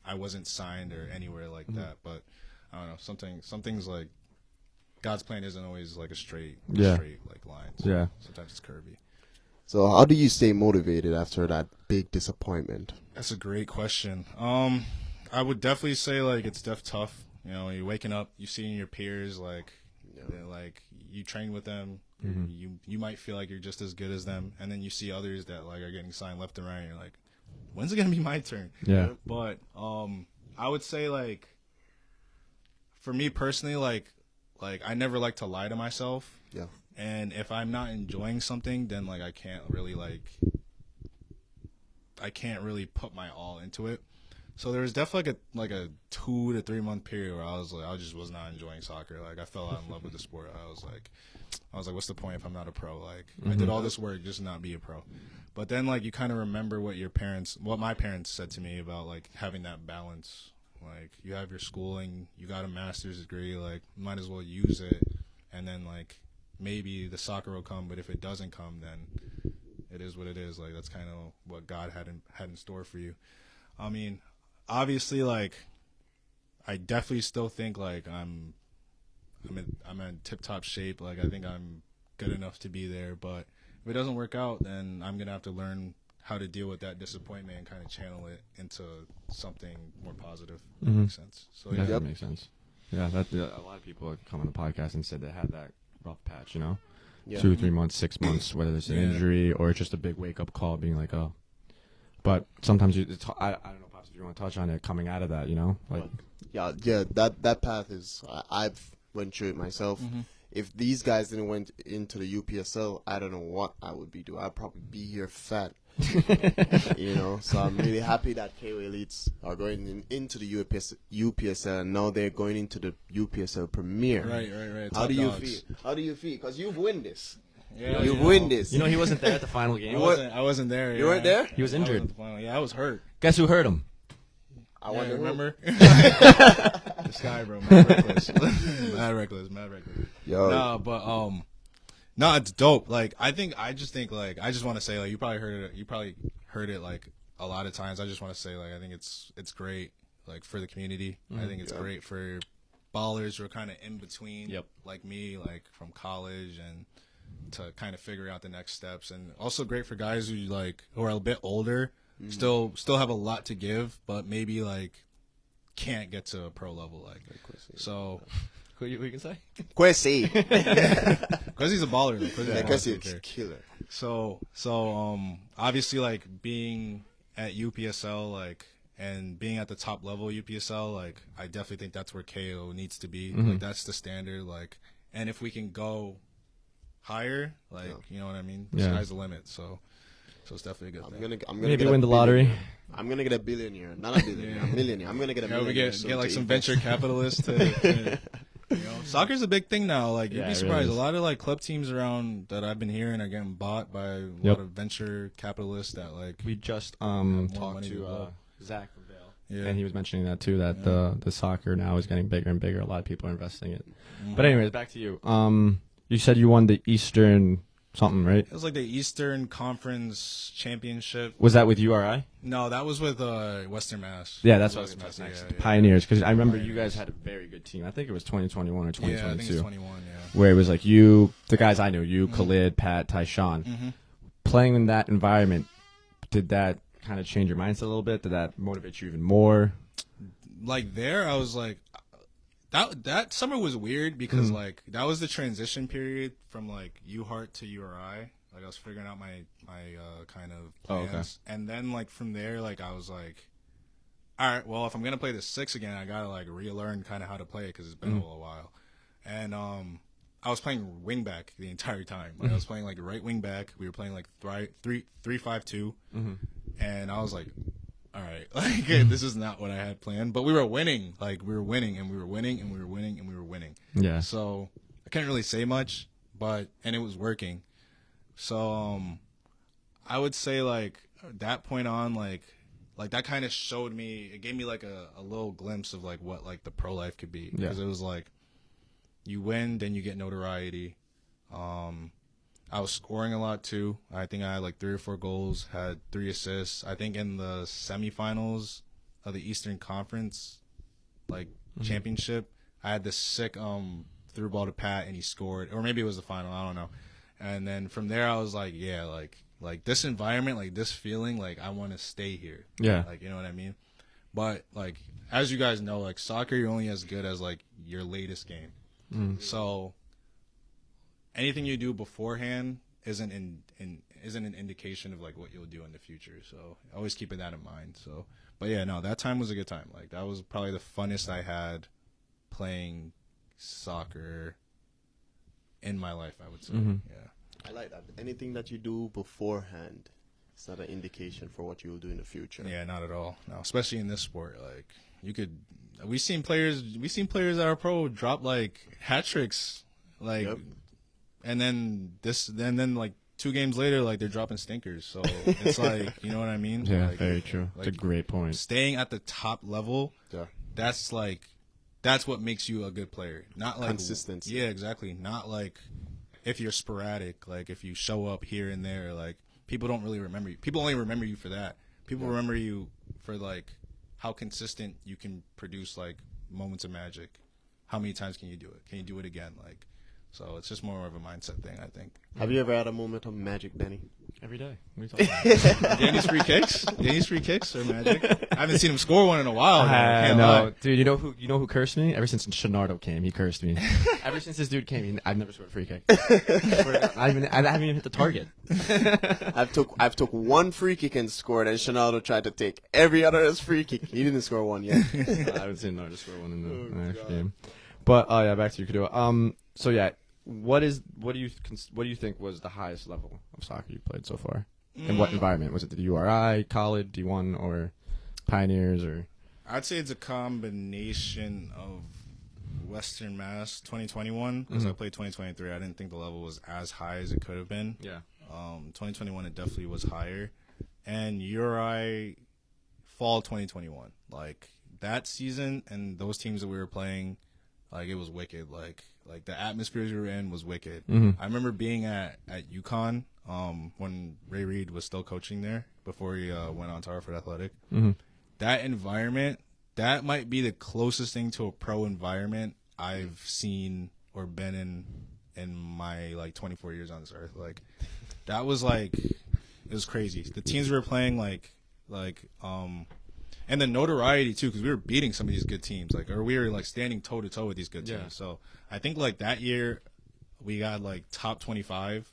I wasn't signed or anywhere like that. But I don't know. Something's like God's plan isn't always like a straight like line. So sometimes it's curvy. So how do you stay motivated after that big disappointment? That's a great question. I would definitely say like it's tough. You know, you're waking up, you seeing your peers like Like you train with them, you might feel like you're just as good as them, and then you see others that like are getting signed left and right. And you're like, when's it gonna be my turn? Yeah. But I would say like for me personally, like I never like to lie to myself. Yeah. And if I'm not enjoying something, then like I can't really put my all into it. So there was definitely like a 2 to 3 month period where I just was not enjoying soccer. Like I fell out in love with the sport. I was like, what's the point if I'm not a pro? Like I did all this work just to not be a pro. But then like you kind of remember what my parents said to me about like having that balance. Like you have your schooling, you got a master's degree, like might as well use it. And then like maybe the soccer will come, but if it doesn't come, then it is what it is. Like that's kind of what God had in store for you. I mean, obviously, like I definitely still think like I'm in tip-top shape. Like I think I'm good enough to be there. But if it doesn't work out, then I'm gonna have to learn how to deal with that disappointment and kind of channel it into something more positive. That makes sense. So yeah, that makes sense. Yeah, a lot of people come on the podcast and said they had that rough patch, 2 or 3 months, 6 months, whether it's an injury or it's just a big wake up call, being like, oh. But sometimes I don't know, Pops, if you want to touch on it coming out of that, like. Yeah. That path is I've went through it myself. If these guys didn't went into the UPSL, I don't know what I would be doing. I'd probably be here fat. So I'm really happy that KO Elites are going into the UPSL, and now they're going into the UPSL Premier. Right. How do you feel? Because you've won this. Yeah, you've won this. He wasn't there at the final game. I wasn't there. You weren't there? He was injured. I was hurt. Guess who hurt him? I wonder. Remember? This guy, bro, mad reckless. mad reckless. Yo. No, but no, it's dope. Like I just want to say like you probably heard it like a lot of times. I just want to say like I think it's great like for the community. I think it's great for ballers who are kind of in between, like me, like from college and to kind of figure out the next steps, and also great for guys who are a bit older, still have a lot to give, but maybe like can't get to a pro level like. So who you can say? Kwesi. Because he's a baller. Kwesi is a killer. So obviously like being at UPSL like and being at the top level UPSL, like I definitely think that's where KO needs to be. Like that's the standard. Like, and if we can go higher, like you know what I mean. The sky's the limit. So it's definitely a good thing. I'm gonna maybe win the lottery. I'm gonna get a billionaire, not a billionaire, a millionaire. I'm gonna get a millionaire. We get like some venture capitalists to soccer's a big thing now. Like you'd be surprised. Really a lot of like club teams around that I've been hearing are getting bought by a lot of venture capitalists that like. We just talked to Zach from Vail, and he was mentioning that too. That the soccer now is getting bigger and bigger. A lot of people are investing in it. But anyways, back to you. You said you won the Eastern something, right? It was like the Eastern Conference Championship. Was that with URI? No, that was with Western Mass. Yeah, that's what I was going to say. Pioneers, because I remember you guys had a very good team. I think it was 2021 or 2022. Yeah, I think it's 21, Where it was like you, the guys I knew, you, Khalid, Pat, Tyshawn. Playing in that environment, did that kind of change your mindset a little bit? Did that motivate you even more? Like there, I was like, that summer was weird because like that was the transition period from like UHeart to URI. Like I was figuring out my kind of plans, and then like from there, like I was like, all right, well if I'm gonna play the 6 again, I gotta like relearn kind of how to play it because it's been a little while. And I was playing wing back the entire time. Like I was playing like right wing back. We were playing like 3-5-2, and I was like, all right, like this is not what I had planned, but we were winning. Like we were winning, and we were winning, and we were winning, and we were winning. Yeah. So I couldn't really say much, and it was working. So I would say like that point on, like that kind of showed me. It gave me like a little glimpse of like what like the pro life could be, because it was like you win, then you get notoriety. I was scoring a lot too. I think I had like 3 or 4 goals, had 3 assists. I think in the semifinals of the Eastern Conference like championship, I had this sick through ball to Pat and he scored, or maybe it was the final, I don't know. And then from there I was like, yeah, like this environment, like this feeling, like I want to stay here. Yeah. Like, you know what I mean? But like as you guys know, like soccer, you're only as good as like your latest game. So anything you do beforehand isn't an indication of like what you'll do in the future. So always keeping that in mind. So, but yeah, no, that time was a good time. Like that was probably the funnest I had playing soccer in my life, I would say. Yeah. I like that. Anything that you do beforehand, it's not an indication for what you'll do in the future. Yeah, not at all. No, especially in this sport. Like we've seen players that are pro drop like hat tricks, like, and then like 2 games later, like they're dropping stinkers. So it's like, you know what I mean? Yeah, like, very true. Like, it's a great point. Staying at the top level, that's what makes you a good player. Not like consistency. Yeah, exactly. Not like if you're sporadic, like if you show up here and there, like people don't really remember you. People only remember you for that. People remember you for like how consistent you can produce like moments of magic. How many times can you do it? Can you do it again? Like, so it's just more of a mindset thing, I think. Have you ever had a moment of magic, Benny? Every day. What are you talking about? Danny's free kicks are magic. I haven't seen him score one in a while. No, dude. You know who cursed me? Ever since Shinardo came, he cursed me. Ever since this dude came, I've never scored a free kick. I haven't even hit the target. I've took one free kick and scored, and Shinardo tried to take every other free kick. He didn't score one yet. I haven't seen Nardo score one in the next game. But yeah, back to you, Koduah. So yeah. What do you think was the highest level of soccer you played so far? In what environment? Was it the URI, college, D1, or Pioneers, or? I'd say it's a combination of Western Mass 2021 because I played 2023. I didn't think the level was as high as it could have been. Yeah. 2021 it definitely was higher, and URI fall 2021. Like that season and those teams that we were playing, like it was wicked. Like the atmospheres we were in was wicked. I remember being at UConn when Ray Reid was still coaching there before he went on to Hartford Athletic. That environment, that might be the closest thing to a pro environment I've seen or been in my like 24 years on this earth. Like that was like, it was crazy. The teams we were playing and the notoriety too, because we were beating some of these good teams, or we were like standing toe to toe with these good teams. So I think like that year we got like top 25,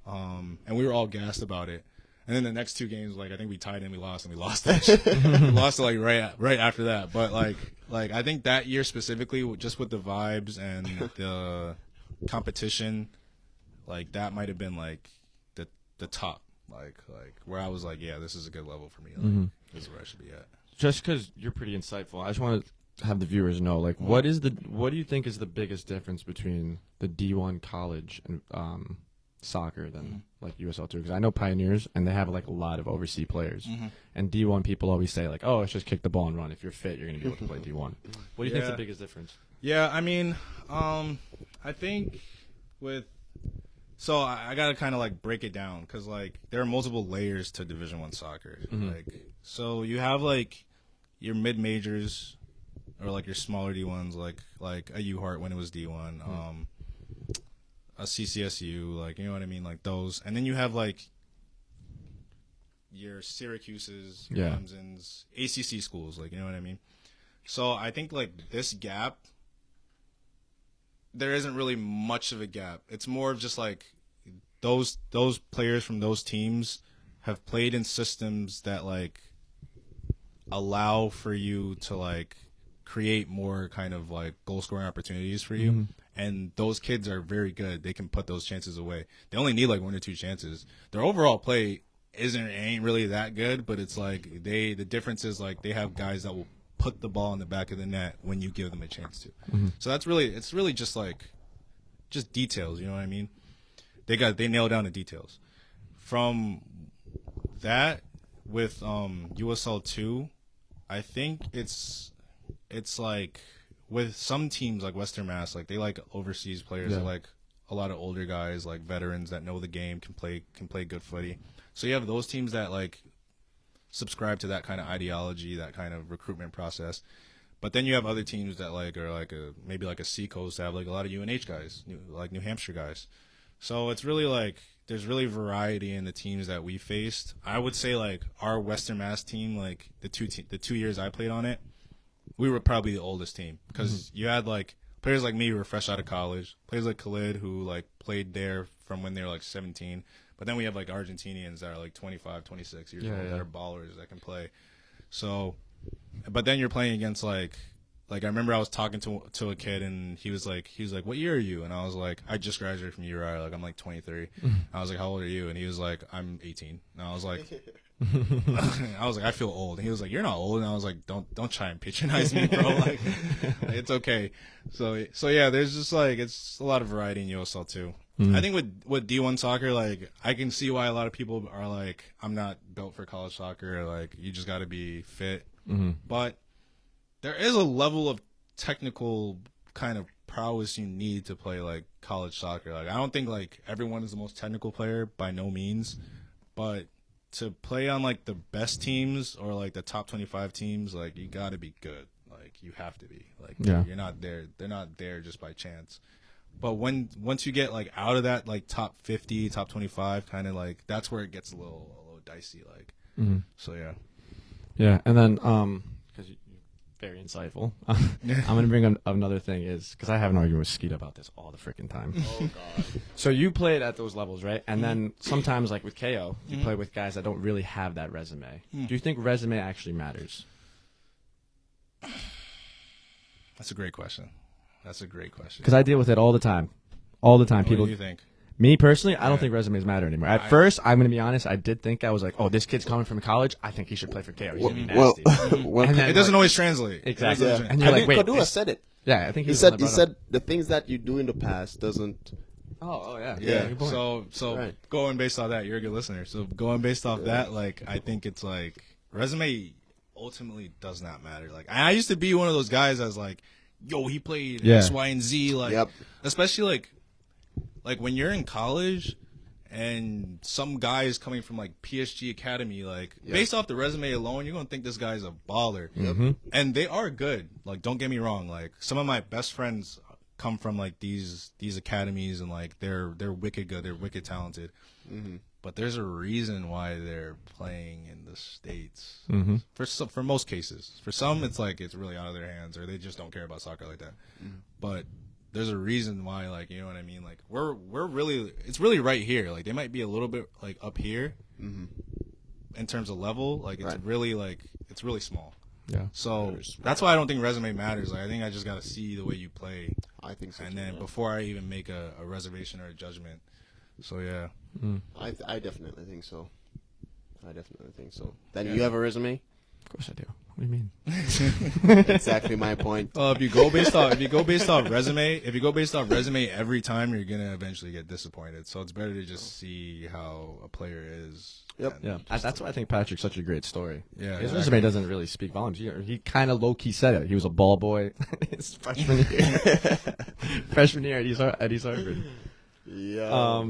and we were all gassed about it. And then the next 2 games, like I think we tied and we lost that shit. We lost like right after that. But like I think that year specifically, just with the vibes and the competition, like that might have been like the top, like where I was like, yeah, this is a good level for me. Like, this is where I should be at. Just because you're pretty insightful, I just want to have the viewers know, like, what do you think is the biggest difference between the D1 college and soccer than like USL2? Because I know Pioneers and they have like a lot of overseas players, and D1 people always say like, oh, it's just kick the ball and run. If you're fit, you're gonna be able to play D1. What do you think is the biggest difference? Yeah, I mean, I think so I gotta kind of like break it down because like there are multiple layers to Division I soccer. Like, so you have like your mid majors or like your smaller D1s, like a U Heart when it was D1, a CCSU, like, you know what I mean, like those, and then you have like your Syracuse's, your Clemson's, ACC schools, like, you know what I mean. So I think like this gap, there isn't really much of a gap. It's more of just like those players from those teams have played in systems that like allow for you to like create more kind of like goal scoring opportunities for you. And those kids are very good. They can put those chances away. They only need like 1 or 2 chances. Their overall play ain't really that good, but it's like the difference is like they have guys that will put the ball in the back of the net when you give them a chance to. So it's really just details, you know what I mean? They nail down the details. From that with USL 2, I think it's like with some teams like Western Mass, like they like overseas players, they like a lot of older guys, like veterans that know the game, can play good footy. So you have those teams that like subscribe to that kind of ideology, that kind of recruitment process. But then you have other teams that like are like maybe like a Seacoast that have like a lot of UNH guys, like New Hampshire guys. So it's really like there's really variety in the teams that we faced. I would say like our Western Mass team, like the 2 years I played on it, we were probably the oldest team because you had like players like me who are fresh out of college, players like Khalid who like played there from when they were like 17. But then we have like Argentinians that are like 25, 26 years old that are ballers that can play. So, but then you're playing against like I remember I was talking to a kid and he was like, what year are you? And I was like, I just graduated from URI, like I'm like 23. I was like, how old are you? And he was like, I'm 18. And I was like, I feel old. And he was like, you're not old. And I was like, don't try and patronize me, bro. Like, it's okay. So yeah, there's just like, it's a lot of variety in USL too. I think with D1 soccer, like I can see why a lot of people are like, I'm not built for college soccer. Like you just got to be fit. But there is a level of technical kind of prowess you need to play like college soccer. Like I don't think like everyone is the most technical player by no means, but to play on like the best teams or like the top 25 teams, like you got to be good. Like you have to be. Like you're not there. They're not there just by chance. But once you get like out of that like top 50, top 25 kind of like that's where it gets a little dicey like. So yeah. Yeah, and then cuz very insightful. I'm going to bring up another thing is because I have an argument with Skeet about this all the freaking time. Oh, God. So you played at those levels, right? And then sometimes, like with KO, you play with guys that don't really have that resume. Do you think resume actually matters? That's a great question. Because I deal with it all the time. All the time. What do you think? Me personally, I don't think resumes matter anymore. At first, I'm going to be honest, I did think I was like, oh, this kid's coming from college. I think he should play for KO. He's going to be nasty. And then, it doesn't always translate. Exactly. Yeah. And you're like, wait. Koduah said it. Yeah, I think He said the things that you do in the past doesn't. Oh yeah. Yeah. Good point. So Right. going based off that, you're a good listener. So going based off that, like I think it's like resume ultimately does not matter. Like I used to be one of those guys that's like, yo, he played X, Y, and Z. Like especially like when you're in college and some guy is coming from like PSG Academy, like based off the resume alone, you're gonna think this guy's a baller. And they are good. Like don't get me wrong. Like some of my best friends come from like these academies and like they're wicked good. They're wicked talented. But there's a reason why they're playing in the States. For most cases, for some it's like it's really out of their hands or they just don't care about soccer like that. But there's a reason why, like, you know what I mean? Like we're really, it's really right here. Like they might be a little bit like up here in terms of level. Like it's it's really small. Yeah. So that's why I don't think resume matters. Like I think I just got to see the way you play. I think so. And then before I even make a reservation or a judgment. So yeah. I definitely think so. Then you have a resume? Of course I do. What do you mean? Exactly my point. If you go based off resume every time, you're gonna eventually get disappointed. So it's better to just see how a player is. Yep. Yeah, that's why I think Patrick's such a great story. Yeah, his resume doesn't really speak volumes. He kind of low key said it. He was a ball boy his freshman year at East Harvard. Yeah.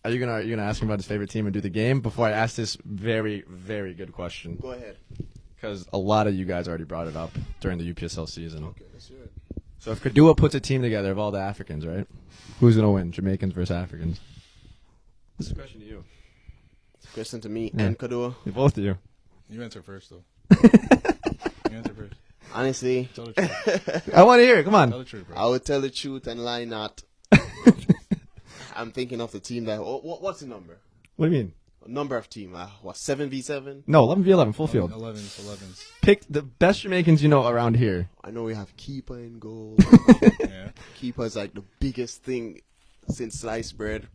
Are you gonna ask him about his favorite team and do the game before I ask this very, very good question? Go ahead. Because a lot of you guys already brought it up during the UPSL season. Okay, let's hear it. So if Koduah puts a team together of all the Africans, right? Who's gonna win? Jamaicans versus Africans? This is a question to you. It's a question to me and Koduah. Both of you. You answer first, though. You answer first. Honestly, Tell the truth. I want to hear it. Come on. Tell the truth, bro. I would tell the truth and lie not. I'm thinking of the team that. What's the number? What do you mean? Number of team? 7v7? No, 11v11, full field. 11s. Pick the best Jamaicans you know around here. I know we have keeper in goal. Yeah. Keeper is like the biggest thing since sliced bread.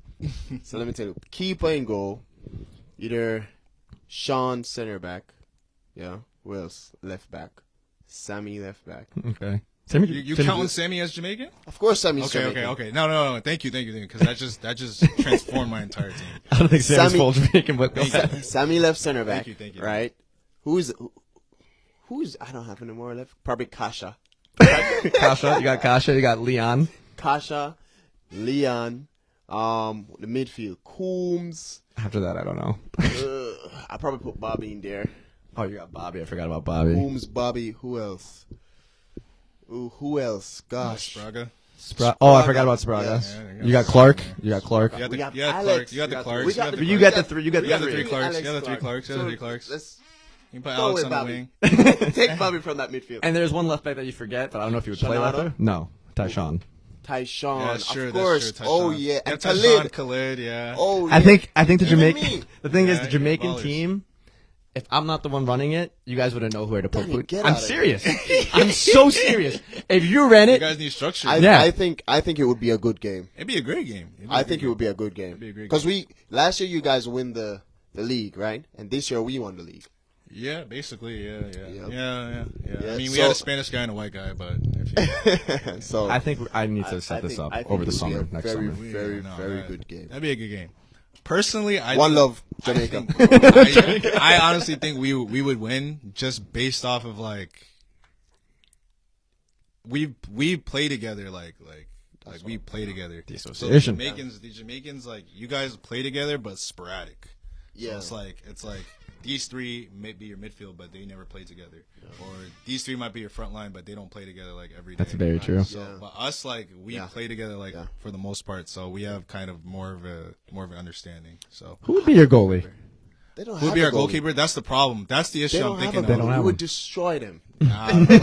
So let me tell you, keeper in goal, either Sean center back, yeah. Who else? Left back. Sammy left back. Okay. You counting Sammy as Jamaican? Of course, Sammy's Jamaican. Okay. No. Thank you. Because that just transformed my entire team. I don't think Sammy's full Jamaican, but Sammy left center back. Thank you. Right? Who's? I don't have any more left. Probably Kasha. Kasha. You got Kasha. You got Leon. Kasha, Leon. The midfield, Coombs. After that, I don't know. I probably put Bobby in there. Oh, you got Bobby. I forgot about Bobby. Coombs, Bobby. Who else? Ooh, who else? Gosh. Spraga. Oh, I forgot about Spraga. Yeah, you got Clark. You got Clark. You got the Alex. Clarks. You got the Clarks. You got the three. You got the the three three. Clarks. You got the Alex three Clarks. You got the three Clarks. Let's You can put go Alex with on the Bobby. wing. Take Bobby from that midfield. And there's one left back that you forget, but I don't know if you would play Shonado? left there. No. Tyshawn. Tyshawn, Yeah, sure, of course. that's true, Oh Tyshawn. yeah, and Tyshawn, Khalid. Khalid, yeah. Oh, I yeah. think the Even Jamaican. me. The thing is, Yeah, the Jamaican ballers. team. If I'm not the one running it, you guys wouldn't know where to put Danny, food. get I'm out of serious. I'm so serious. If you ran You it, guys need structure. Yeah. I think it would be a good game. It'd be a great game. I think it would be a good game. be a great Because last year you guys win the league, right? And this year we won the league. Yeah, basically, yeah. Yep. Yeah. Yeah, I mean, we so- had a Spanish guy and a white guy, but if you, So I think I need to set I this think- up I think over it the would be summer, a next very, summer. very, no, very that- good game. That'd be a good game. Personally, I One think- love, Jamaica. I honestly think we would win just based off of like we play together like we play together. The So association. the Jamaicans like you guys play together but sporadic. Yeah. So it's like these three may be your midfield, but they never play together. Or these three might be your front line, but they don't play together like every day. That's very true. So, Yeah. but us like we Yeah. play together like Yeah. for the most part, so we have kind of more of an understanding. So Who would be your goalie? They don't who would have be a our goalie. goalkeeper? That's the problem. That's the issue They I'm don't have thinking a They of. don't goalie. have We would one. destroy them. I don't know.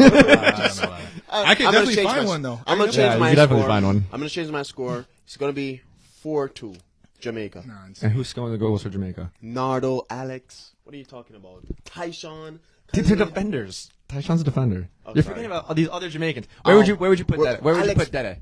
I I'm could gonna definitely change find my- one though. I'm gonna change Yeah, you my could definitely score. find one. I'm gonna change my score. It's gonna be 4-2, Jamaica. And who's going to goals for Jamaica? Nardo, Alex. What are you talking about? Tyshawn. They're Khalid. defenders. Tyshawn's a defender. I'm You're sorry. forgetting about all these other Jamaicans. Where would you put Well, that? Where would you Alex- put Dede?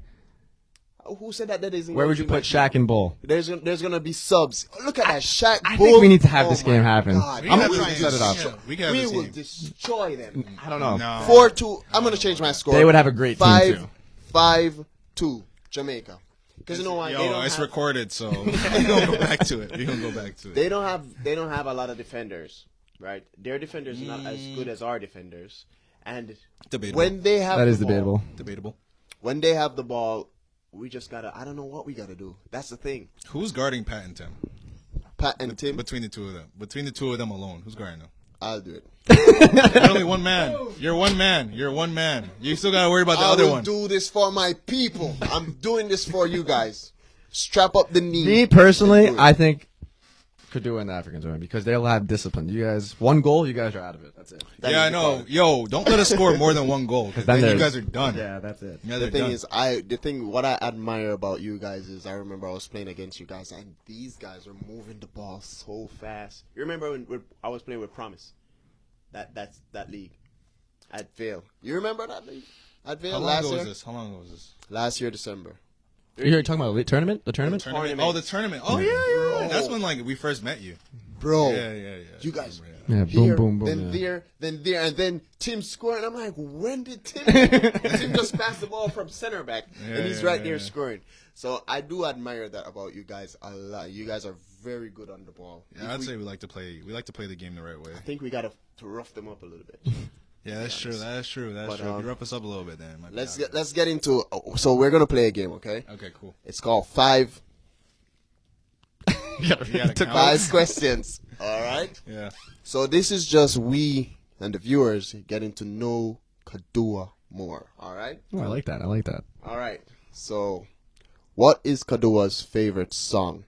Who said that isn't? Where gonna would you be my put Shaq and Bull? There's gonna be subs. Look at that Shaq. I Bull. think we need to have Oh this my game happen. God. We I'm can gonna have set this it up. team. Yeah, we can have We this will team. destroy them. I don't know. No. 4-2. I'm gonna change my score. They would have a great team too. 5-2, Jamaica. Because you know why? They Yo, don't it's have, recorded, so we're gonna go back to it. We're gonna go back to it. They don't have a lot of defenders, right? Their defenders are not as good as our defenders. And Debatable. when they have That the is ball- debatable. Debatable. When they have the ball, we just gotta. I don't know what we gotta do. That's the thing. Who's guarding Pat and Tim? Pat and Tim, Between the two of them. Between the two of them alone. Who's guarding them? I'll do it. You're only one man. You're one man. You're one man. You still gotta worry about the I other will one. do this for my people. I'm doing this for you guys. Strap up the knee. Me personally, Do it. I think Koduah and the Africans win because they'll have discipline. You guys, one goal, you guys are out of it. That's it. That Yeah, is I the know. problem. Yo, don't let us score more than one goal, because Then then you there's- guys are done. Yeah, that's it. You guys The are thing done. is, what I admire about you guys is I remember I was playing against you guys and these guys were moving the ball so fast. You remember when I was playing with Promise? That league at Vale. You remember that league at Vale How long last ago year? was this? How long ago was this? Last year December. You're talking about the tournament? The tournament? Tournament? Tournament. Oh, the tournament. Oh, yeah. Bro. That's when, like, we first met you. Bro, Yeah. you guys Yeah, here, boom, boom, boom. then yeah. there, and then Tim scoring. I'm like, when did Tim? Tim just passed the ball from center back, and he's right there scoring. So I do admire that about you guys a lot. You guys are very good on the ball. Yeah, I'd say we like to play the game the right way. I think we got to rough them up a little bit. Yeah, that's true. That's true. That's But, true. If you rough us up a little bit, then. it might be Let's get into. So we're gonna play a game, okay? Okay, cool. It's called Five You gotta count. Five Questions. All right. Yeah. So this is just we and the viewers getting to know Koduah more. All right. Oh, I like that. I like that. All right. So, what is Koduah's favorite song?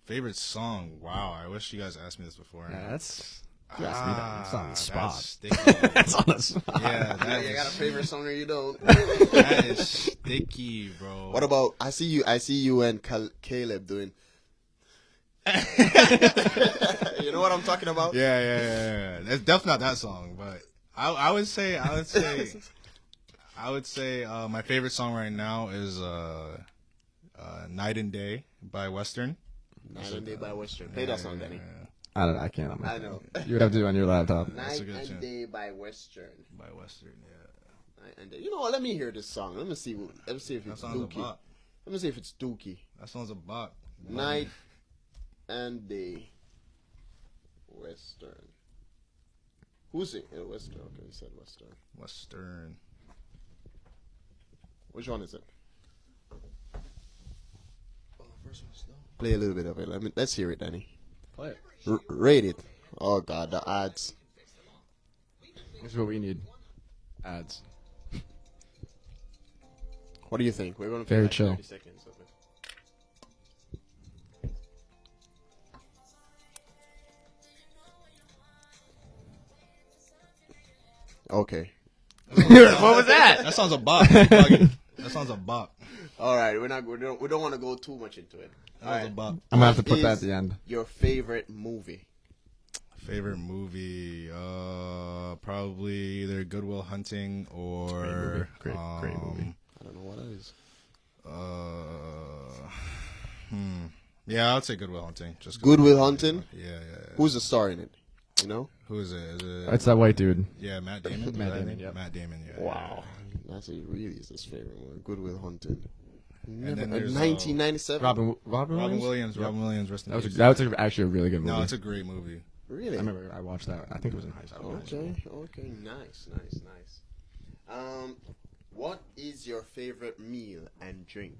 Favorite song? Wow, I wish you guys asked me this before. Yeah, that's. You asked me that. It's on the spot. That's sticky. That's on the spot. Yeah, that You got a is, favorite song or you don't? that is sticky, bro. What about? I see you and Caleb doing. You know what I'm talking about? Yeah. It's definitely not that song, but I would say my favorite song right now is Night and Day by Western. Night and Day by Western. Play that song, Danny. I don't know. I can't. I know. You would have to do it on your laptop. Night a good and tune. Day by Western. By Western, yeah. Night and Day. You know what? Let me hear this song. Let me see if That it's song's a Dookie. bop. Let me see if it's Dookie. That song's a bop. Night and Day. Western. Who's it? Yeah, Western. Okay, you said Western. Western. Which one is it? Play a little bit of it. Let's hear it, Danny. Play it. Rate it. Oh God, the ads. This is what we need. Ads. What do you think? We're gonna play Very like chill. 30 seconds of it. Okay. What was that? That sounds a bop. You're bugging. That That sounds a bop. All right, we don't want to go too much into it. That All was right. a bop. I'm gonna have to put Is that at the end. Your favorite movie? Favorite movie? Probably either Good Will Hunting or Great movie. I don't know what it is. Yeah, I would say Good Will Hunting. Just Good Will Hunting? Yeah. Who's the star in it? You know? Who is it? It's that white dude. Yeah, Matt Damon. Matt Is that Damon, his name? yep. Matt Damon. Yeah. Wow. That's really his favorite one. Good Will Hunting. And then there's 1997. Robin Robin Williams. Williams. Rest in peace. That was actually a really good movie. No, it's a great movie. Really? I remember I watched that. I think it was in high school. Okay. Nice. What is your favorite meal and drink?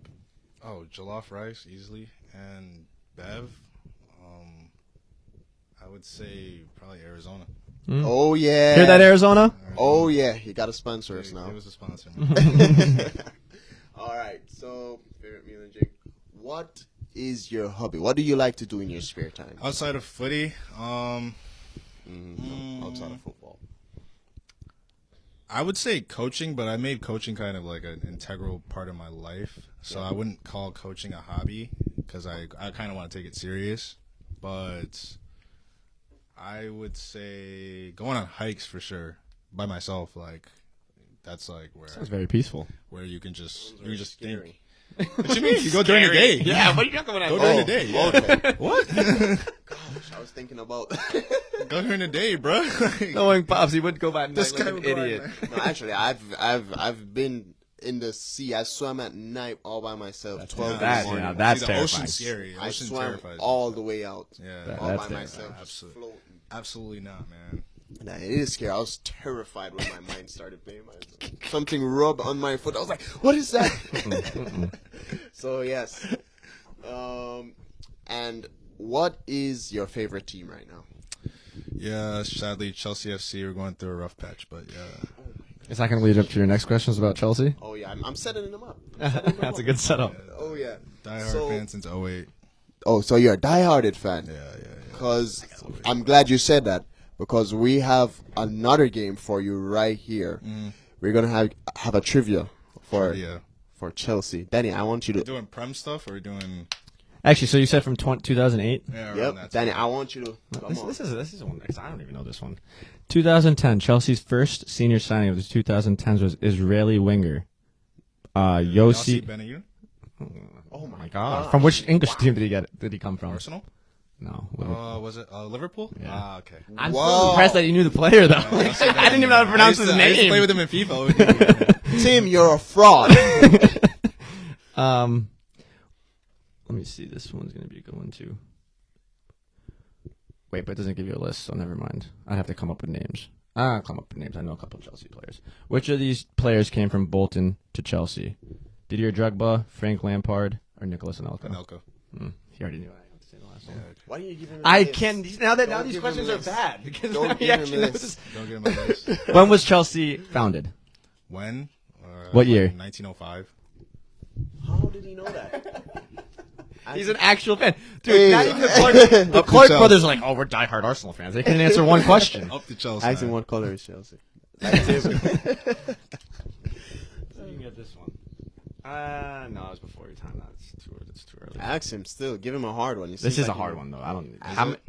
Oh, jollof rice easily, and Bev. I would say probably Arizona. Oh yeah. Hear that, Arizona? Oh yeah. You got to sponsor us now. It was a sponsor. Man. All right. So favorite meal and drink. What is your hobby? What do you like to do in your spare time? Outside of footy, Outside of football. I would say coaching, but I made coaching kind of like an integral part of my life. So I wouldn't call coaching a hobby because I kind of want to take it serious. But I would say going on hikes for sure by myself. Like that's like where Sounds very peaceful. where you can just Scary. think. What you mean? You go during the day. Yeah, what are you talking about? Go during the day. Yeah. Okay. What? Gosh, I was thinking about. Go during the day, bro. Knowing Pops, he would go by night This like guy an would go at idiot. night. No, actually, I've been in the sea. I swam at night all by myself. 12 in the That, morning. yeah, that's See, the terrifying. ocean's scary. The I ocean swam terrifies me. all the way out. Yeah. All That's by myself, just Absolutely. floating. Absolutely not, man. Nah, it is scary. I was terrified when my mind started playing myself. Something rubbed on my foot. I was like, "What is that?" So yes. And what is your favorite team right now? Yeah, sadly, Chelsea FC are going through a rough patch, but yeah. Is that going to lead up to your next questions about Chelsea? Oh yeah, I'm setting them up. That's a good setup. Oh yeah. Die-hard fan since 08. Oh, so you're a die-hearted fan. Yeah. Because I'm glad you said that. Because we have another game for you right here. We're gonna have a trivia for Chelsea. Danny, I want you to. Doing Prem stuff or doing? Actually, so you said from 2008? Yeah, around Yep, that Danny, time. I want you to. This is one. I don't even know this one. 2010, Chelsea's senior signing of the 2010s was Israeli winger Yossi Yossi. Benayoun? Oh my God, from which English team did he come from? Arsenal? No. Was it Liverpool? Yeah. Ah, okay. I'm Whoa. still impressed that you knew the player though. I didn't even know how to pronounce his I used to name. play with him in FIFA. Tim, you're a fraud. Let me see. This one's gonna be a good one too. Wait, but it doesn't give you a list, so never mind. I'd have to come up with names. I'll come up with names. I know a couple of Chelsea players. Which of these players came from Bolton to Chelsea? Didier Drogba, Frank Lampard, or Nicolas Anelka? Anelka. He already knew I have to say the last one. Why do you give him? I can now Don't these give questions him are this. bad because Don't now give he him actually this. knows. Don't get him on the list. When was Chelsea founded? When? What year? 1905. How did he know that? He's an actual fan, dude. Hey. Not even the Clark Chelsea. brothers are like, oh, we're diehard Arsenal fans. They couldn't answer one question. Up to Chelsea. Ask him man. what color is Chelsea. You can get this one. No, it was before your time. That's too early. Ask him still. Give him a hard one. This is a hard one though. I don't.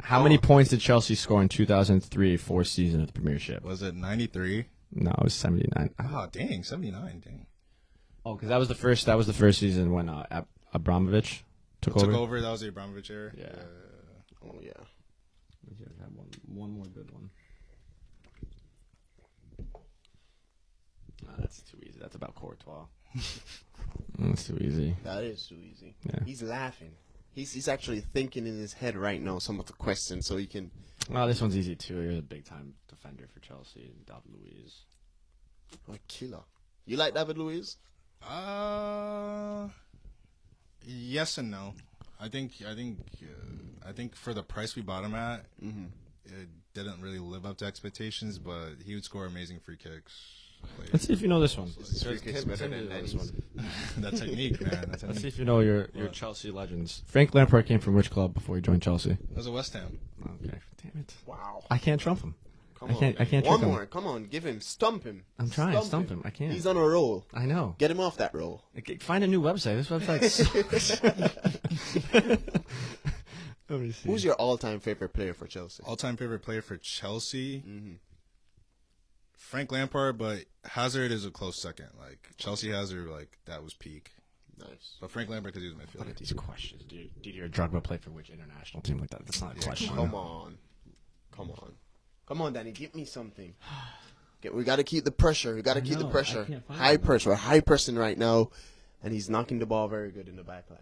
How many points did Chelsea score in 2003 fourth season of the Premiership? Was it 93? No, it was 79. Oh, dang. 79. Dang. Oh, because that was the first. That was the first season when Abramovich took over. That was the Abramovich era? Yeah. Oh yeah. One more good one. That's too easy. That's about Courtois. That's too easy. That is too easy. Yeah. He's laughing. He's actually thinking in his head right now some of the questions, so he can. Well, this one's easy too. You're a big time defender for Chelsea, David Luiz. A killer. You like David Luiz? Yes and no. I think for the price we bought him at, it didn't really live up to expectations. But he would score amazing free kicks. Let's see if you know this one. Free kicks better than this Danny's. one. That technique, man. That Let's see technique. if you know your Chelsea legends. Frank Lampard came from which club before he joined Chelsea? That was a West Ham. Okay, damn it. Wow. I can't trump him. I can't trick One him. more. Come on, give him. Stump him. I'm trying. Stump him. I can't. He's on a roll. I know. Get him off that roll. Find a new website. This website sucks. Let me see. Who's your all-time favorite player for Chelsea? All-time favorite player for Chelsea? Frank Lampard, but Hazard is a close second. Like, Chelsea Hazard, like, that was peak. Nice. But Frank Lampard, because he was Look midfielder. at these questions, dude. Did your Drogba play for which international team like that? That's not a question. Come on. Come on, Danny. Give me something. We got to keep the pressure. We got to keep the pressure. High pressure. We're high pressing right now, and he's knocking the ball very good in the back line.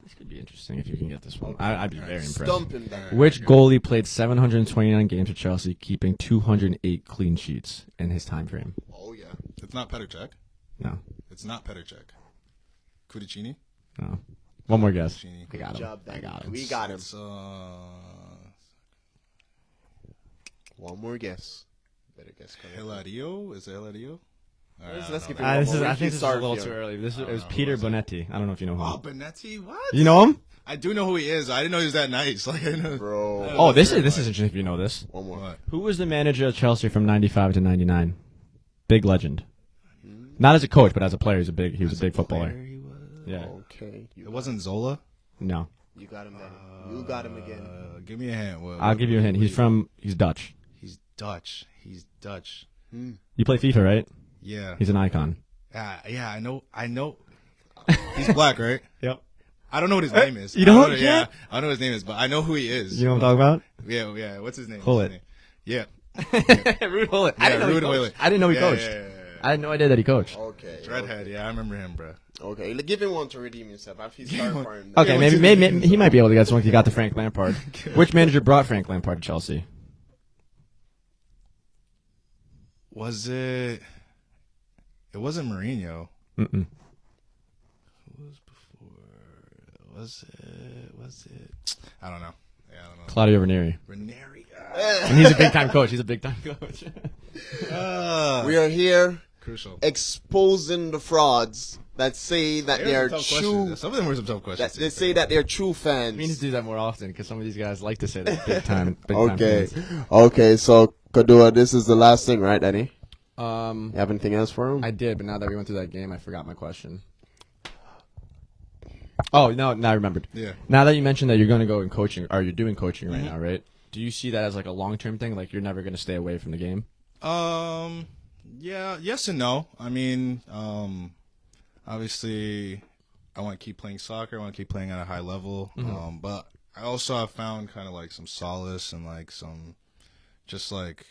This could be interesting if you can get this one. I'd be very impressed. Stump him down. Which goalie played 729 games for Chelsea, keeping 208 clean sheets in his time frame? Oh, yeah. It's not Petr Cech. No. It's not Petr Cech. Kudicini? No. One more guess. Kudicini. I got him. Good job, I Danny. got him. We got him. It's, One more guess. Better guess. Hilario? Is it Hilario? Let's keep it I going. think this is a little Sarfield. too early. It was Peter Bonetti. I don't know if you know him. Oh, Benetti? What? You know him? I do know who he is. I didn't know he was that nice. Like, I know. Bro. Oh, this is interesting if you know this. One more. What? Who was the manager of Chelsea from 95 to 99? Big legend. Not as a coach, but as a player, he was a big footballer. He was. Yeah. Okay. It wasn't Zola? No. You got him, Danny. You got him again. Give me a hint. I'll give you a hint. He's Dutch. He's Dutch. He's Dutch. You play FIFA, right? Yeah. He's an icon. Yeah, I know. He's black, right? Yep. I don't know what his name is. You don't? Yeah, I don't know what his name is, but I know who he is. You know what I'm talking about? Yeah. What's his name? Hullet. Yeah. Ruud Hullet. I didn't know he Ruud coached. Hullet. I didn't know he Yeah, coached. yeah. I had no idea that he coached. Okay. Dreadhead. Yeah, I remember him, bro. Okay. Give him one to redeem himself. I feel sorry for him. Okay, maybe he might be able to get someone if you got the Frank Lampard. Which manager brought Frank Lampard to Chelsea? Was it? It wasn't Mourinho. Mm-mm. Who was before? Was it? I don't know. Yeah, I don't know. Claudio Ranieri. Ranieri. And he's a big-time coach. We are here Crucial. exposing the frauds that say that they are true. Some of them were some tough questions. That they say that they're true fans. We need to do that more often because some of these guys like to say that big-time Okay. fans. Okay. So Koduah, this is the last thing, right, Eddie? You Um, have anything else for him? I did, but now that we went through that game, I forgot my question. Oh, no, now I remembered. Yeah. Now that you mentioned that you're going to go in coaching, or you're doing coaching right now, right? Do you see that as like a long-term thing? Like you're never going to stay away from the game? Yeah, yes and no. I mean, obviously, I want to keep playing soccer. I want to keep playing at a high level. But I also have found kind of like some solace and like some, just like,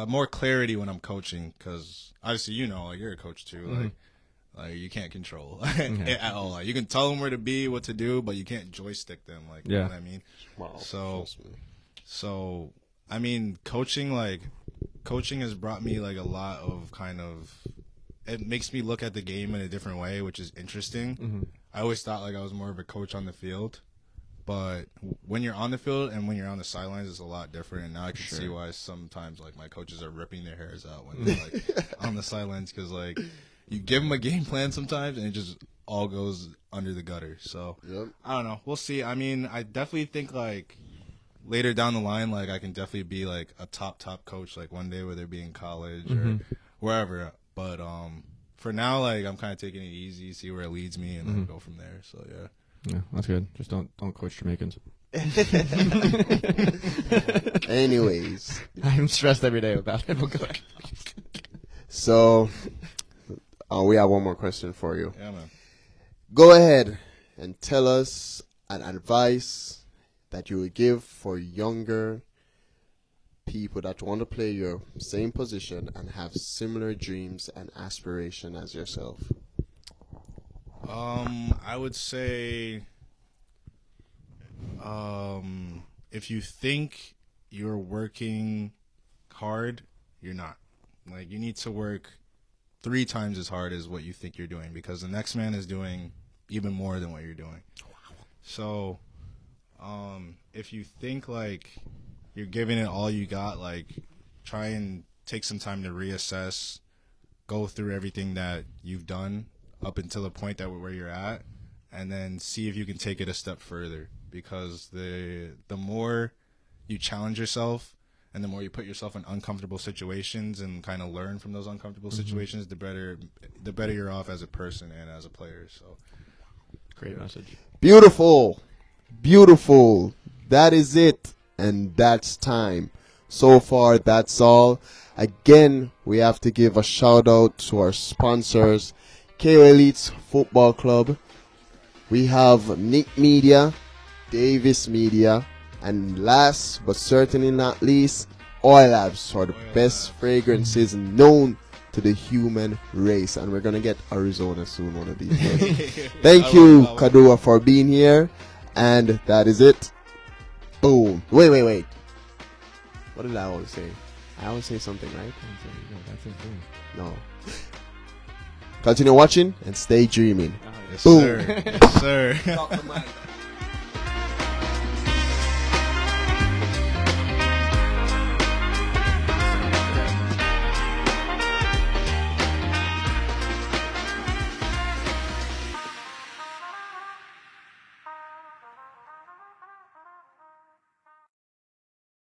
more clarity when I'm coaching. Because obviously, you know, like you're a coach too. Like you can't control at all. Like, you can tell them where to be, what to do, but you can't joystick them. Like, you know what I mean? Wow. So I mean, coaching has brought me like a lot of kind of, it makes me look at the game in a different way, which is interesting. I always thought like I was more of a coach on the field, but when you're on the field and when you're on the sidelines, it's a lot different. And now I can see why sometimes like my coaches are ripping their hairs out when they're like on the sidelines, because like you give them a game plan sometimes and it just all goes under the gutter. So I don't know. We'll see. I mean, I definitely think like later down the line, like I can definitely be like a top coach, like one day, whether it be in college or wherever. But for now, like I'm kind of taking it easy, see where it leads me, and then go from there. So Yeah, that's good. Just don't coach Jamaicans. Anyways, I'm stressed every day about it. But go ahead. so we have one more question for you. yeah, man. Go ahead and tell us an advice that you would give for younger people that want to play your same position and have similar dreams and aspiration as yourself. I would say, if you think you're working hard, you're not. Like, you need to work 3 times as hard as what you think you're doing, because the next man is doing even more than what you're doing. So, if you think like you're giving it all you got, like try and take some time to reassess, go through everything that you've done up until the point that where you're at, and then see if you can take it a step further. Because the more you challenge yourself, and the more you put yourself in uncomfortable situations and kind of learn from those uncomfortable situations, the better you're off as a person and as a player. So, great message. Beautiful. Beautiful. That is it. And that's time. So far, that's all. Again, we have to give a shout out to our sponsors, KO Elites Football Club. We have Nick Media, Davis Media, and last but certainly not least, Oil Labs for the best fragrances known to the human race. And we're going to get Arizona soon one of these days. Thank you, Koduah, for being here. And that is it. Boom. Wait. What did I always say? I always say something, right? No. Continue watching and stay dreaming. yes, Boom. sir. Yes, sir.